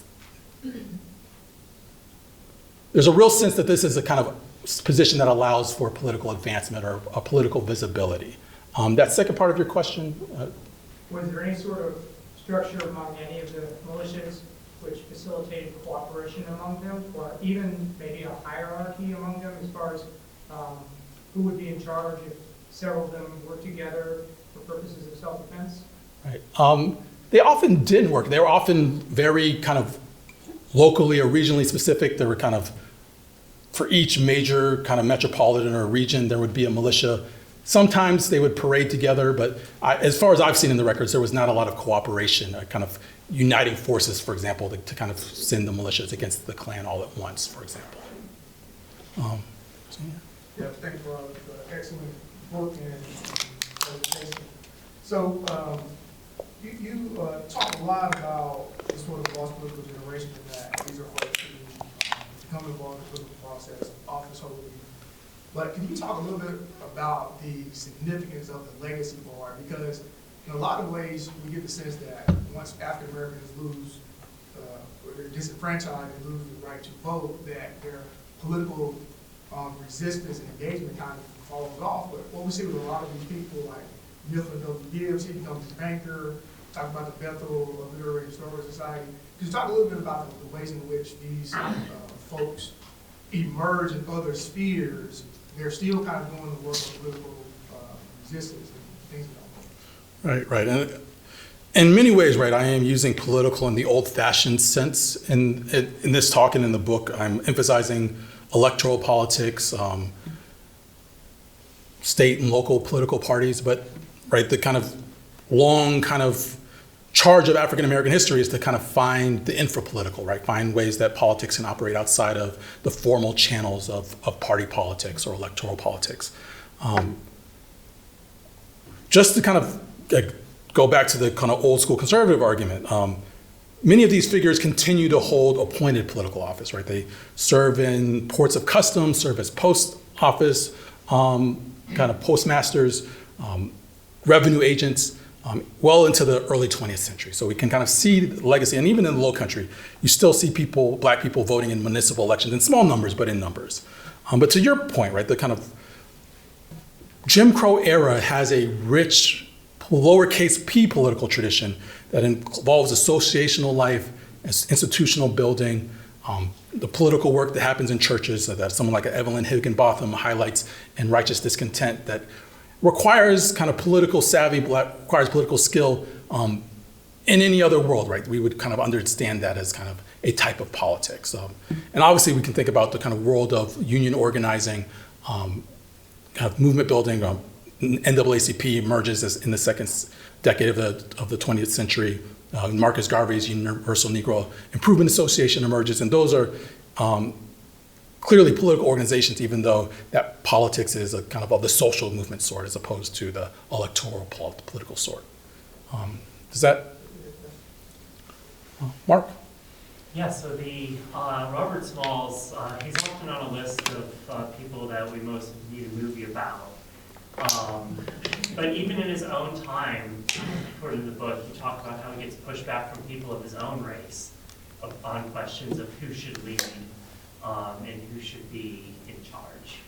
this is a kind of position that allows for political advancement or a political visibility. That second part of your question? Was there any sort of structure among any of the militias which facilitated cooperation among them, or even maybe a hierarchy among them as far as who would be in charge if several of them worked together for purposes of self-defense? Right. They often didn't work. They were often very kind of locally or regionally specific. There were kind of, for each major kind of metropolitan or region, there would be a militia. Sometimes they would parade together, but as far as I've seen in the records, there was not a lot of cooperation, kind of uniting forces, for example, to kind of send the militias against the Klan all at once, for example. Yeah, thanks for the excellent work and presentation. So you talk a lot about the sort of lost political generation and that these are folks who become involved in the political process, office holding. But can you talk a little bit about the significance of the legacy bar? Because in a lot of ways, we get the sense that once African Americans lose, or they're disenfranchised and lose the right to vote, that their political resistance and engagement kind of falls off. But what we see with a lot of these people, like Milton W. Gibbs, he becomes a banker, talk about the Bethel Literary Historical Society. Could you talk a little bit about the ways in which these folks emerge in other spheres? They're still kind of doing the work of political resistance and things like that. Right. And in many ways, right, I am using political in the old-fashioned sense. In this talk and in the book, I'm emphasizing electoral politics, state and local political parties, but right, the kind of long kind of charge of African American history is to kind of find the infrapolitical, right? Find ways that politics can operate outside of the formal channels of party politics or electoral politics. Just to kind of go back to the kind of old school conservative argument, many of these figures continue to hold appointed political office, right? They serve in ports of customs, serve as post office, kind of postmasters, revenue agents, well into the early 20th century. So we can kind of see the legacy, and even in the Low Country, you still see people, black people voting in municipal elections in small numbers, but in numbers. But to your point, right, the kind of Jim Crow era has a rich lowercase p political tradition that involves associational life, institutional building, the political work that happens in churches that someone like Evelyn Higginbotham highlights in Righteous Discontent that requires kind of political savvy, requires political skill in any other world, right? We would kind of understand that as kind of a type of politics. And obviously we can think about the kind of world of union organizing, kind of movement building. NAACP emerges in the second decade of the 20th century. Marcus Garvey's Universal Negro Improvement Association emerges, and those are clearly political organizations, even though that politics is a kind of the social movement sort as opposed to the electoral political sort. Does that, Mark? Yeah, so the Robert Smalls, he's often on a list of people that we most need a movie about. But even in his own time, according to the book, he talked about how he gets pushed back from people of his own race on questions of who should lead and who should be in charge.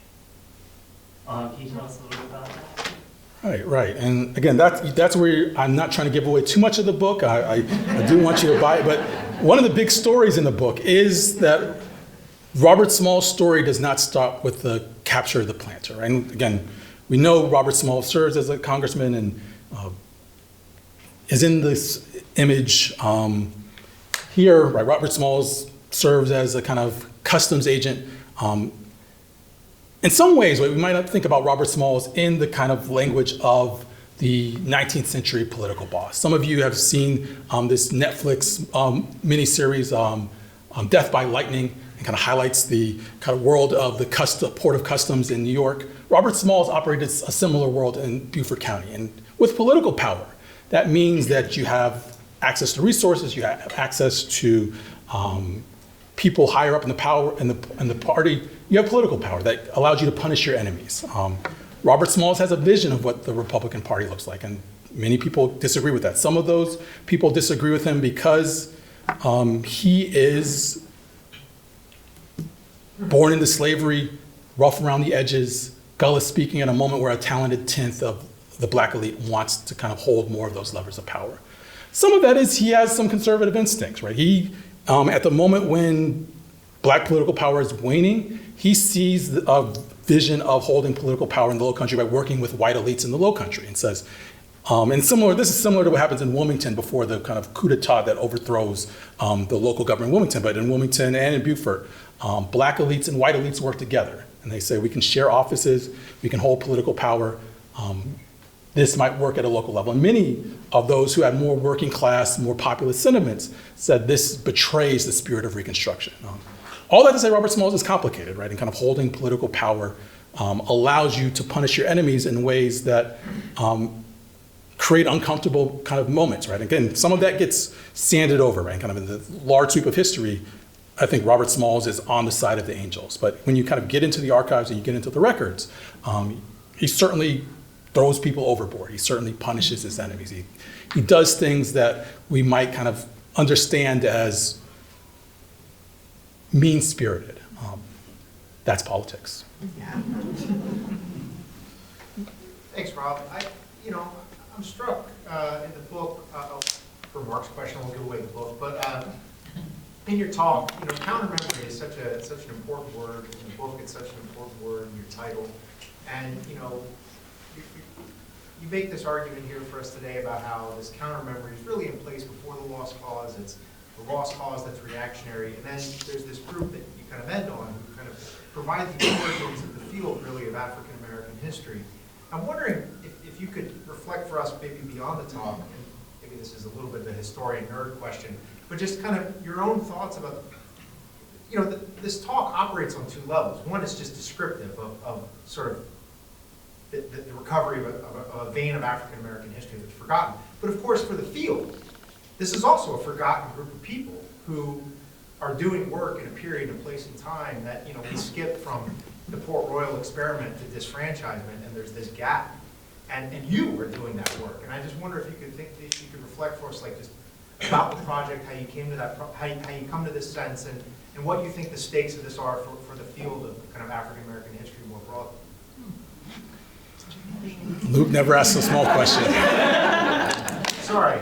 Can you tell us a little bit about that? Right. And again, that's where I'm not trying to give away too much of the book. I do want you to buy it. But one of the big stories in the book is that Robert Smalls' story does not stop with the capture of the planter. And again, we know Robert Smalls serves as a congressman and is in this image here, right? Robert Smalls serves as a kind of customs agent. In some ways, we might not think about Robert Smalls in the kind of language of the 19th century political boss. Some of you have seen this Netflix miniseries, Death by Lightning, and kind of highlights the kind of world of the Port of Customs in New York. Robert Smalls operated a similar world in Beaufort County. And with political power, that means that you have access to resources, you have access to people higher up in the power in the party. You have political power that allows you to punish your enemies. Robert Smalls has a vision of what the Republican Party looks like, and many people disagree with that. Some of those people disagree with him because he is born into slavery, rough around the edges, gullus speaking at a moment where a talented tenth of the black elite wants to kind of hold more of those levers of power. Some of that is he has some conservative instincts, right? He, at the moment when black political power is waning, he sees a vision of holding political power in the Low Country by working with white elites in the Low Country, and says, this is similar to what happens in Wilmington before the kind of coup d'etat that overthrows the local government in Wilmington. But in Wilmington and in Beaufort, black elites and white elites work together. And they say, we can share offices, we can hold political power. This might work at a local level. And many of those who had more working class, more populist sentiments said this betrays the spirit of Reconstruction. All that to say, Robert Smalls is complicated, right? And kind of holding political power allows you to punish your enemies in ways that create uncomfortable kind of moments, right? Again, some of that gets sanded over, right? Kind of in the large sweep of history, I think Robert Smalls is on the side of the angels. But when you kind of get into the archives and you get into the records, he certainly throws people overboard. He certainly punishes his enemies. He does things that we might kind of understand as mean-spirited. That's politics. Thanks, Rob. I'm struck in the book, for Mark's question, I won't give away the book, but in your talk, countermemory is such an important word. In the book, it's such an important word in your title. And, you make this argument here for us today about how this countermemory is really in place before the lost cause. It's the lost cause that's reactionary. And then there's this group that you kind of end on who kind of provide the origins of the field, really, of African American history. I'm wondering if you could reflect for us, maybe beyond the talk, and maybe this is a little bit of a historian nerd question, but just kind of your own thoughts about, this talk operates on two levels. One is just descriptive of sort of the recovery of a vein of African American history that's forgotten. But of course, for the field, this is also a forgotten group of people who are doing work in a period and place and time that, we skip from the Port Royal experiment to disfranchisement, and there's this gap. And you were doing that work. And I just wonder if you could reflect for us, like, just about the project, how you came to that, how you come to this sense, and what you think the stakes of this are for the field of kind of African American history more broadly. Luke never asks a small question. Sorry.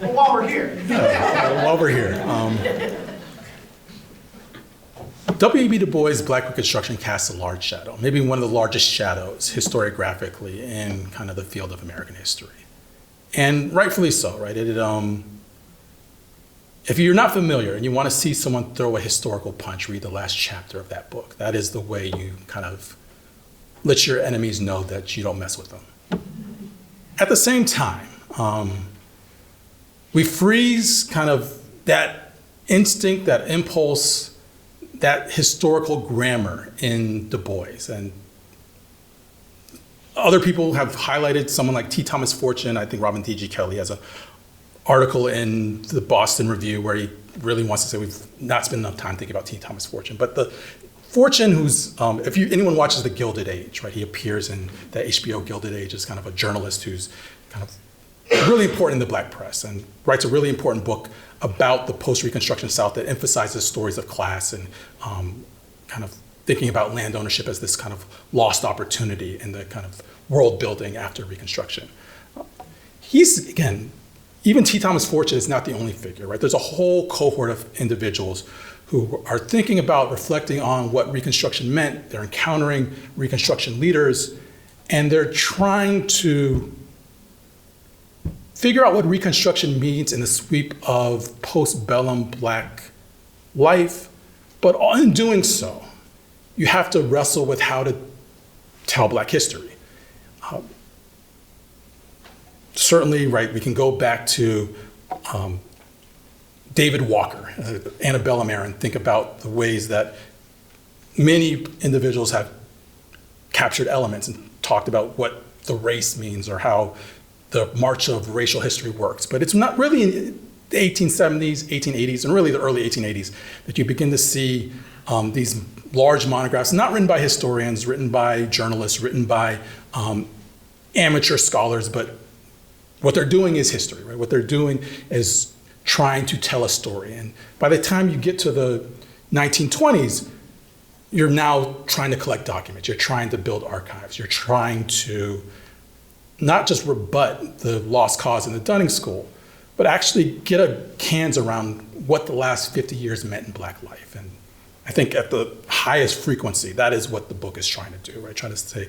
But while we're here. While we're here. W.E.B. Du Bois' Black Reconstruction casts a large shadow, maybe one of the largest shadows historiographically in kind of the field of American history. And rightfully so, right? If you're not familiar and you want to see someone throw a historical punch, read the last chapter of that book. That is the way you kind of let your enemies know that you don't mess with them. At the same time, we freeze kind of that instinct, that impulse, that historical grammar in Du Bois. And other people have highlighted someone like T. Thomas Fortune. I think Robin D.G. Kelly has an article in the Boston Review where he really wants to say we've not spent enough time thinking about T. Thomas Fortune. But the Fortune, who's, anyone watches The Gilded Age, right? He appears in the HBO Gilded Age as kind of a journalist who's kind of really important in the black press and writes a really important book about the post-Reconstruction South that emphasizes stories of class and kind of thinking about land ownership as this kind of lost opportunity in the kind of world building after Reconstruction. He's, again, even T. Thomas Fortune is not the only figure, right? There's a whole cohort of individuals who are thinking about, reflecting on what Reconstruction meant. They're encountering Reconstruction leaders, and they're trying to figure out what Reconstruction means in the sweep of postbellum black life. But in doing so, you have to wrestle with how to tell black history. Certainly, right, we can go back to David Walker, antebellum era, and think about the ways that many individuals have captured elements and talked about what the race means or how the march of racial history works. But it's not really in the 1870s, 1880s, and really the early 1880s that you begin to see these large monographs, not written by historians, written by journalists, written by amateur scholars, but what they're doing is history, right? What they're doing is trying to tell a story. And by the time you get to the 1920s, you're now trying to collect documents. You're trying to build archives. You're trying to not just rebut the lost cause in the Dunning School, but actually get a hands around what the last 50 years meant in Black life. And I think at the highest frequency, that is what the book is trying to do, right? Trying to say,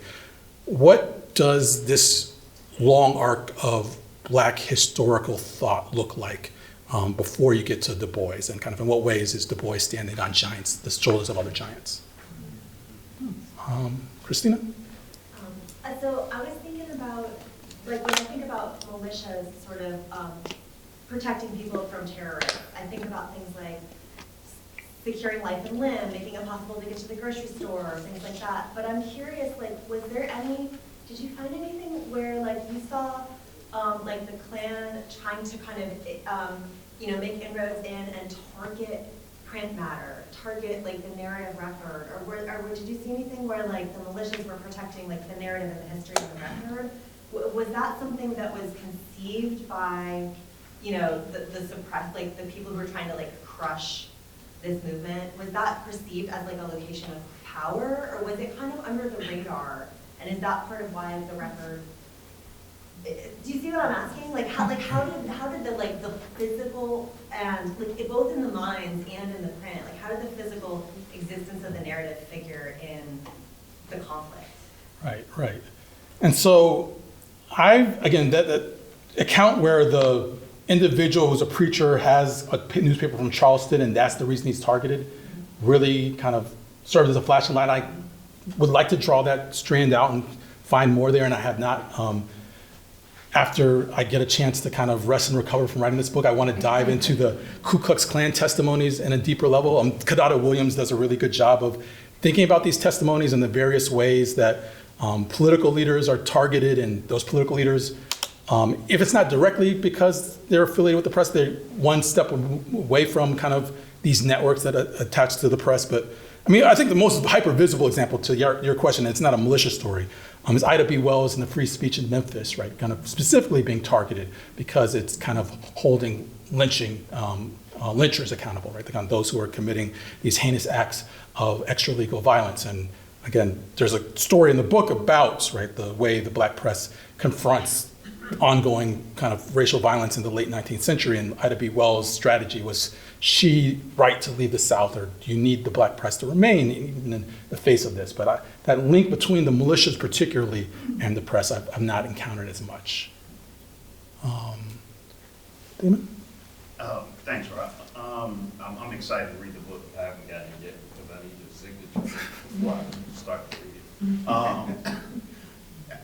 what does this long arc of Black historical thought look like before you get to Du Bois, and kind of in what ways is Du Bois standing on giants, the shoulders of other giants? Christina? So I was thinking about, like, when I think about militias sort of protecting people from terrorists, I think about things like securing life and limb, making it possible to get to the grocery store, things like that. But I'm curious, like, did you find anything where, like, you saw, like, the Klan trying to kind of, make inroads in and target print matter, target, like, the narrative record, or did you see anything where, like, the militias were protecting, like, the narrative and the history of the record? Was that something that was conceived by, the suppressed, like, the people who were trying to, like, crush this movement? Was that perceived as, like, a location of power, or was it kind of under the radar? And is that part of why the record? Do you see what I'm asking? Like how did the physical and, like, both in the minds and in the print, like, how did the physical existence of the narrative figure in the conflict? Right. And so that account where the individual who's a preacher has a newspaper from Charleston and that's the reason he's targeted really kind of serves as a flashing light. I would like to draw that strand out and find more there, and I have not. After I get a chance to kind of rest and recover from writing this book, I want to dive into the Ku Klux Klan testimonies in a deeper level. Kadada Williams does a really good job of thinking about these testimonies and the various ways that political leaders are targeted, and those political leaders, if it's not directly because they're affiliated with the press, they're one step away from kind of these networks that are attached to the press. But I mean, I think the most hyper-visible example to your question, it's not a militia story, is Ida B. Wells and the free speech in Memphis, right? Kind of specifically being targeted because it's kind of holding lynchers accountable, right? The kind of those who are committing these heinous acts of extra-legal violence. And again, there's a story in the book about, right, the way the Black press confronts ongoing kind of racial violence in the late 19th century, and Ida B. Wells' strategy was she right to leave the South, or do you need the Black press to remain even in the face of this? But that link between the militias particularly and the press, I've not encountered as much. Damon? Thanks, Rob. I'm excited to read the book. I haven't gotten it yet because I need the signature before I start to read it.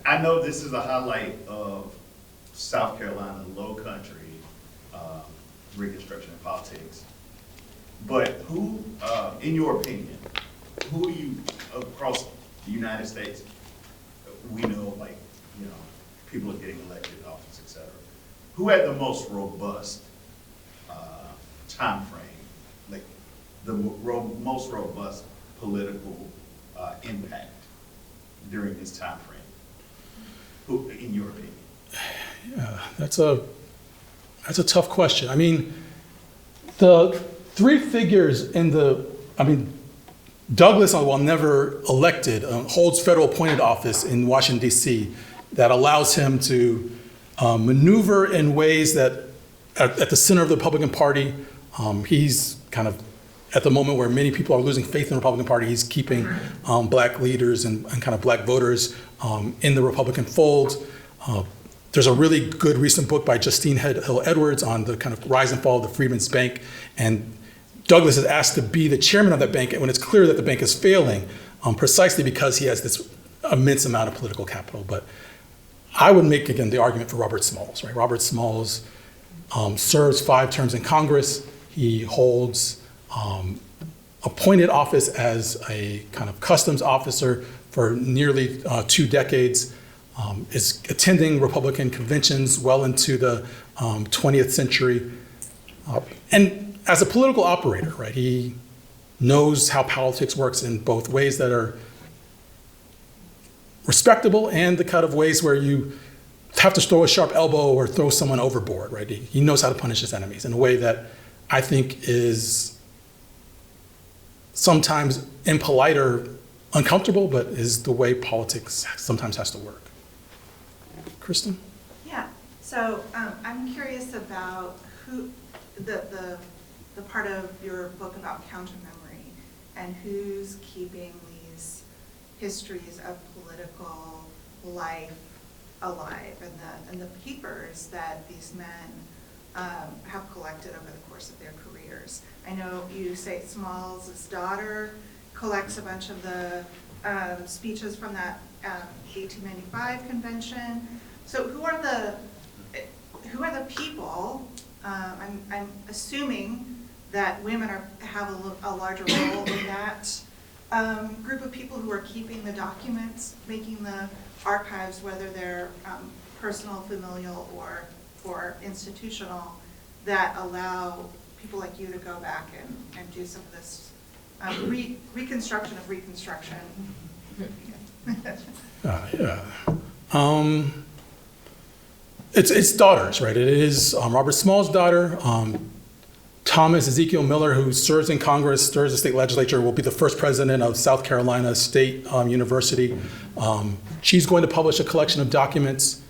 I know this is a highlight of South Carolina low country Reconstruction and politics, but who, in your opinion, who do you, across the United States, we know, like, people are getting elected office, et cetera, who had the most robust time frame, like the most robust political impact during this time frame? Who, in your opinion? Yeah, that's a tough question. I mean, the three figures Douglas, while never elected, holds federal appointed office in Washington, D.C. that allows him to maneuver in ways that at the center of the Republican Party, he's kind of at the moment where many people are losing faith in the Republican Party, he's keeping Black leaders and kind of Black voters in the Republican fold. There's a really good recent book by Justine Hill Edwards on the kind of rise and fall of the Freedmen's Bank. And Douglas is asked to be the chairman of that bank when it's clear that the bank is failing, precisely because he has this immense amount of political capital. But I would make, again, the argument for Robert Smalls, right? Robert Smalls serves 5 terms in Congress. He holds appointed office as a kind of customs officer for nearly 2 decades, is attending Republican conventions well into the 20th century. And as a political operator, right, he knows how politics works in both ways that are respectable and the kind of ways where you have to throw a sharp elbow or throw someone overboard, right? He knows how to punish his enemies in a way that I think is sometimes impolite or uncomfortable, but is the way politics sometimes has to work. Kristen? Yeah, so I'm curious about who, the part of your book about countermemory and who's keeping these histories of political life alive and the papers that these men have collected over the course of their careers. I know you say Smalls' daughter collects a bunch of the speeches from that 1895 convention. So who are the people? I'm assuming that women have a larger role in that group of people who are keeping the documents, making the archives, whether they're personal, familial, or institutional, that allow people like you to go back and do some of this reconstruction of Reconstruction. It's daughters, right? It is Robert Smalls' daughter. Thomas Ezekiel Miller, who serves in Congress, serves the state legislature, will be the first president of South Carolina State University. She's going to publish a collection of documents.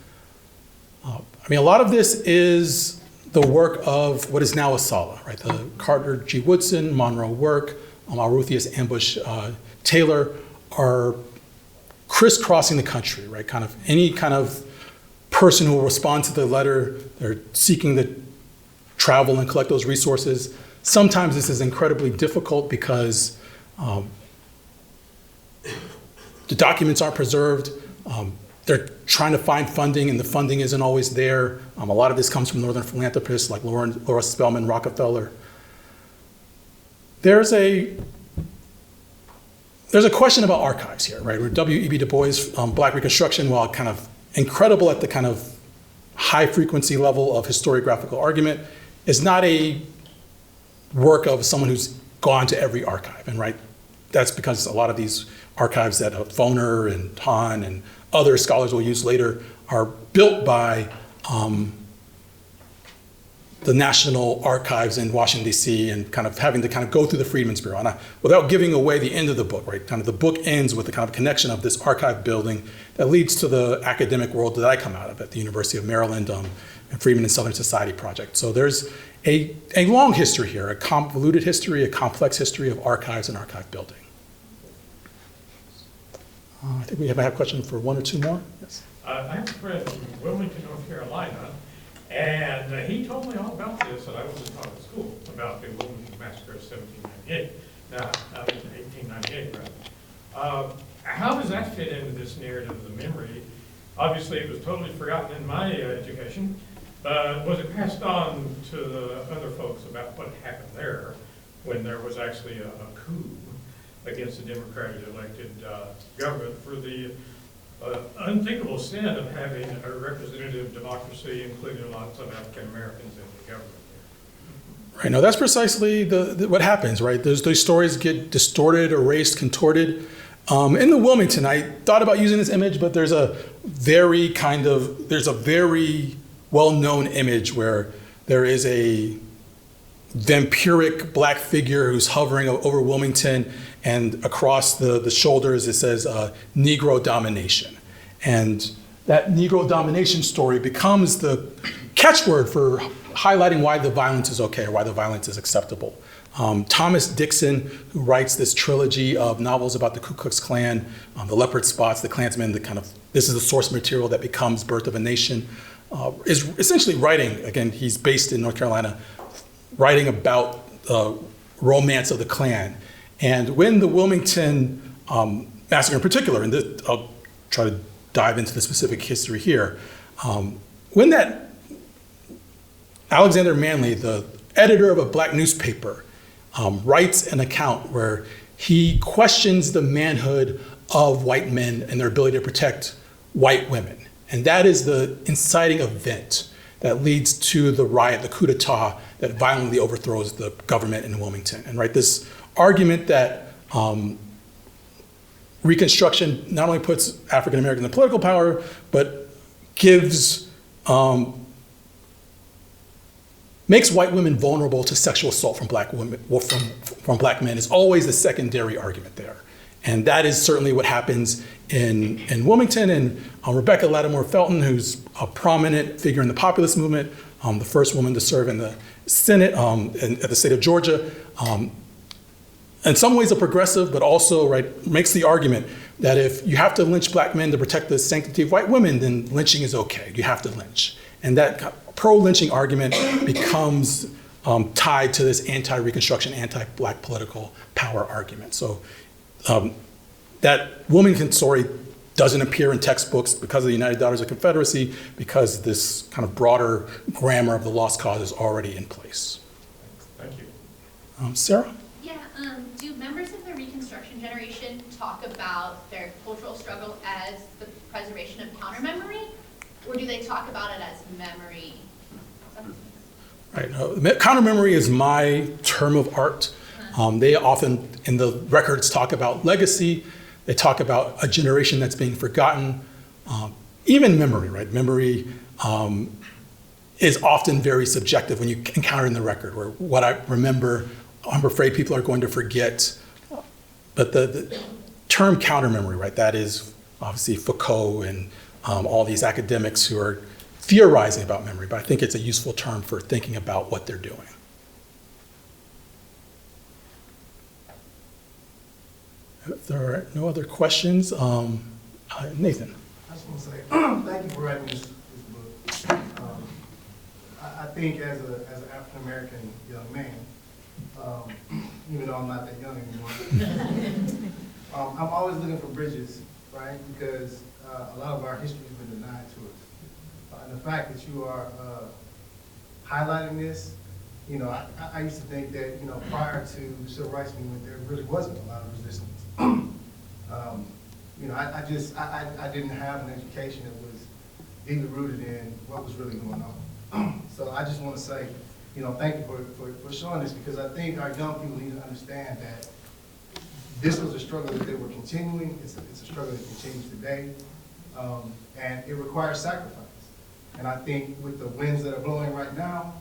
I mean, a lot of this is the work of what is now ASALH, right? The Carter G. Woodson, Monroe Work, Arutheus Ambush Taylor are crisscrossing the country, right? Kind of any kind of person who will respond to the letter, they're seeking to travel and collect those resources. Sometimes this is incredibly difficult because the documents aren't preserved. They're trying to find funding, and the funding isn't always there. A lot of this comes from Northern philanthropists like Laura Spelman Rockefeller. There's a question about archives here, right? Where W.E.B. Du Bois, Black Reconstruction, while kind of incredible at the kind of high frequency level of historiographical argument, is not a work of someone who's gone to every archive, and right, that's because a lot of these archives that Foner and Hahn and other scholars will use later are built by the National Archives in Washington, D.C., and kind of having to kind of go through the Freedmen's Bureau. And without giving away the end of the book, right? Kind of the book ends with the kind of connection of this archive building that leads to the academic world that I come out of at the University of Maryland and Freedmen and Southern Society project. So there's a long history here, a convoluted history, a complex history of archives and archive building. I think we have a question for 1 or 2 more. Yes. I have a friend from Wilmington, North Carolina, and he told me all about this, and I wasn't taught at school, about the Wilmington Massacre of 1798. Now, 1898, rather. How does that fit into this narrative of the memory? Obviously, it was totally forgotten in my education, but was it passed on to the other folks about what happened there when there was actually a coup against the democratically elected government for the unthinkable sin of having a representative democracy, including lots of African Americans in the government? Right, now that's precisely what happens, right? Those stories get distorted, erased, contorted. In the Wilmington, I thought about using this image, but there's a very well-known image where there is a vampiric black figure who's hovering over Wilmington, and across the shoulders it says Negro domination. And that Negro domination story becomes the catchword for highlighting why the violence is okay or why the violence is acceptable. Thomas Dixon, who writes this trilogy of novels about the Ku Klux Klan, the Leopard Spots, the Klansmen, this is the source material that becomes Birth of a Nation, is essentially writing, again, he's based in North Carolina, writing about romance of the Klan. And when the Wilmington massacre in particular, and I'll try to dive into the specific history here. When that Alexander Manly, the editor of a black newspaper, writes an account where he questions the manhood of white men and their ability to protect white women. And that is the inciting event that leads to the riot, the coup d'etat that violently overthrows the government in Wilmington. And right, this argument that Reconstruction not only puts African Americans in political power, but gives, makes white women vulnerable to sexual assault from black women, from black men, is always the secondary argument there. And that is certainly what happens in Wilmington. And Rebecca Lattimore Felton, who's a prominent figure in the populist movement, the first woman to serve in the Senate at the state of Georgia, in some ways a progressive, but also makes the argument that if you have to lynch black men to protect the sanctity of white women, then lynching is okay. You have to lynch. And that pro-lynching argument becomes tied to this anti-Reconstruction, anti-black political power argument. So that Wilmington story doesn't appear in textbooks because of the United Daughters of Confederacy, because this kind of broader grammar of the lost cause is already in place. Thank you. Sarah? Yeah, do members of the Reconstruction generation talk about their cultural struggle as the preservation of countermemory, or do they talk about it as memory? Right. Countermemory is my term of art. They often, in the records, talk about legacy. They talk about a generation that's being forgotten. Even memory, right? Memory is often very subjective when you encounter in the record, where what I remember, I'm afraid people are going to forget. But the term countermemory, right? That is obviously Foucault and all these academics who are theorizing about memory, but I think it's a useful term for thinking about what they're doing. If there are no other questions, Nathan. I just want to say thank you for writing this book. I think as an African American young man, even though I'm not that young anymore, I'm always looking for bridges, right? Because a lot of our history has been denied to us. And the fact that you are highlighting this, I used to think that, prior to the civil rights movement, there really wasn't a lot of resistance. I didn't have an education that was deeply rooted in what was really going on. So I just want to say, thank you for showing this, because I think our young people need to understand that this was a struggle that they were continuing. It's a struggle that continues today, and it requires sacrifice. And I think with the winds that are blowing right now,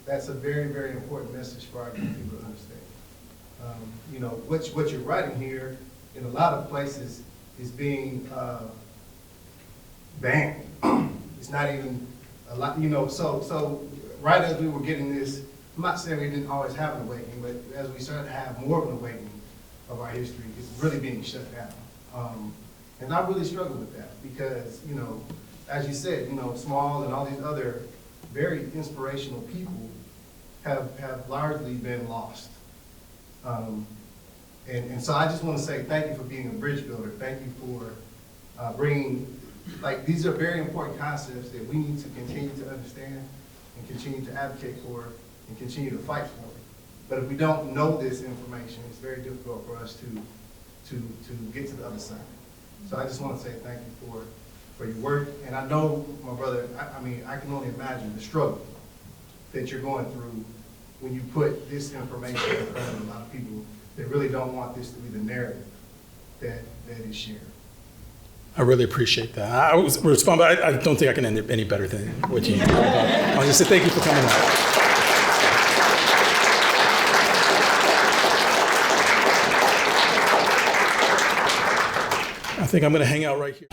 that's a very, very important message for our young people to understand. What you're writing here in a lot of places is being banned. It's not even a lot, so right as we were getting this, I'm not saying we didn't always have an awakening, but as we started to have more of an awakening of our history, it's really being shut down. And I really struggle with that because, as you said, Small and all these other very inspirational people have largely been lost. And so I just want to say thank you for being a bridge builder. Thank you for bringing, these are very important concepts that we need to continue to understand and continue to advocate for and continue to fight for. But if we don't know this information, it's very difficult for us to get to the other side. So I just want to say thank you for your work. And I know, my brother, I can only imagine the struggle that you're going through when you put this information in front of a lot of people that really don't want this to be the narrative that is shared. I really appreciate that. I was responding, but I don't think I can end it any better than what you did. I just say thank you for coming out. I think I'm going to hang out right here.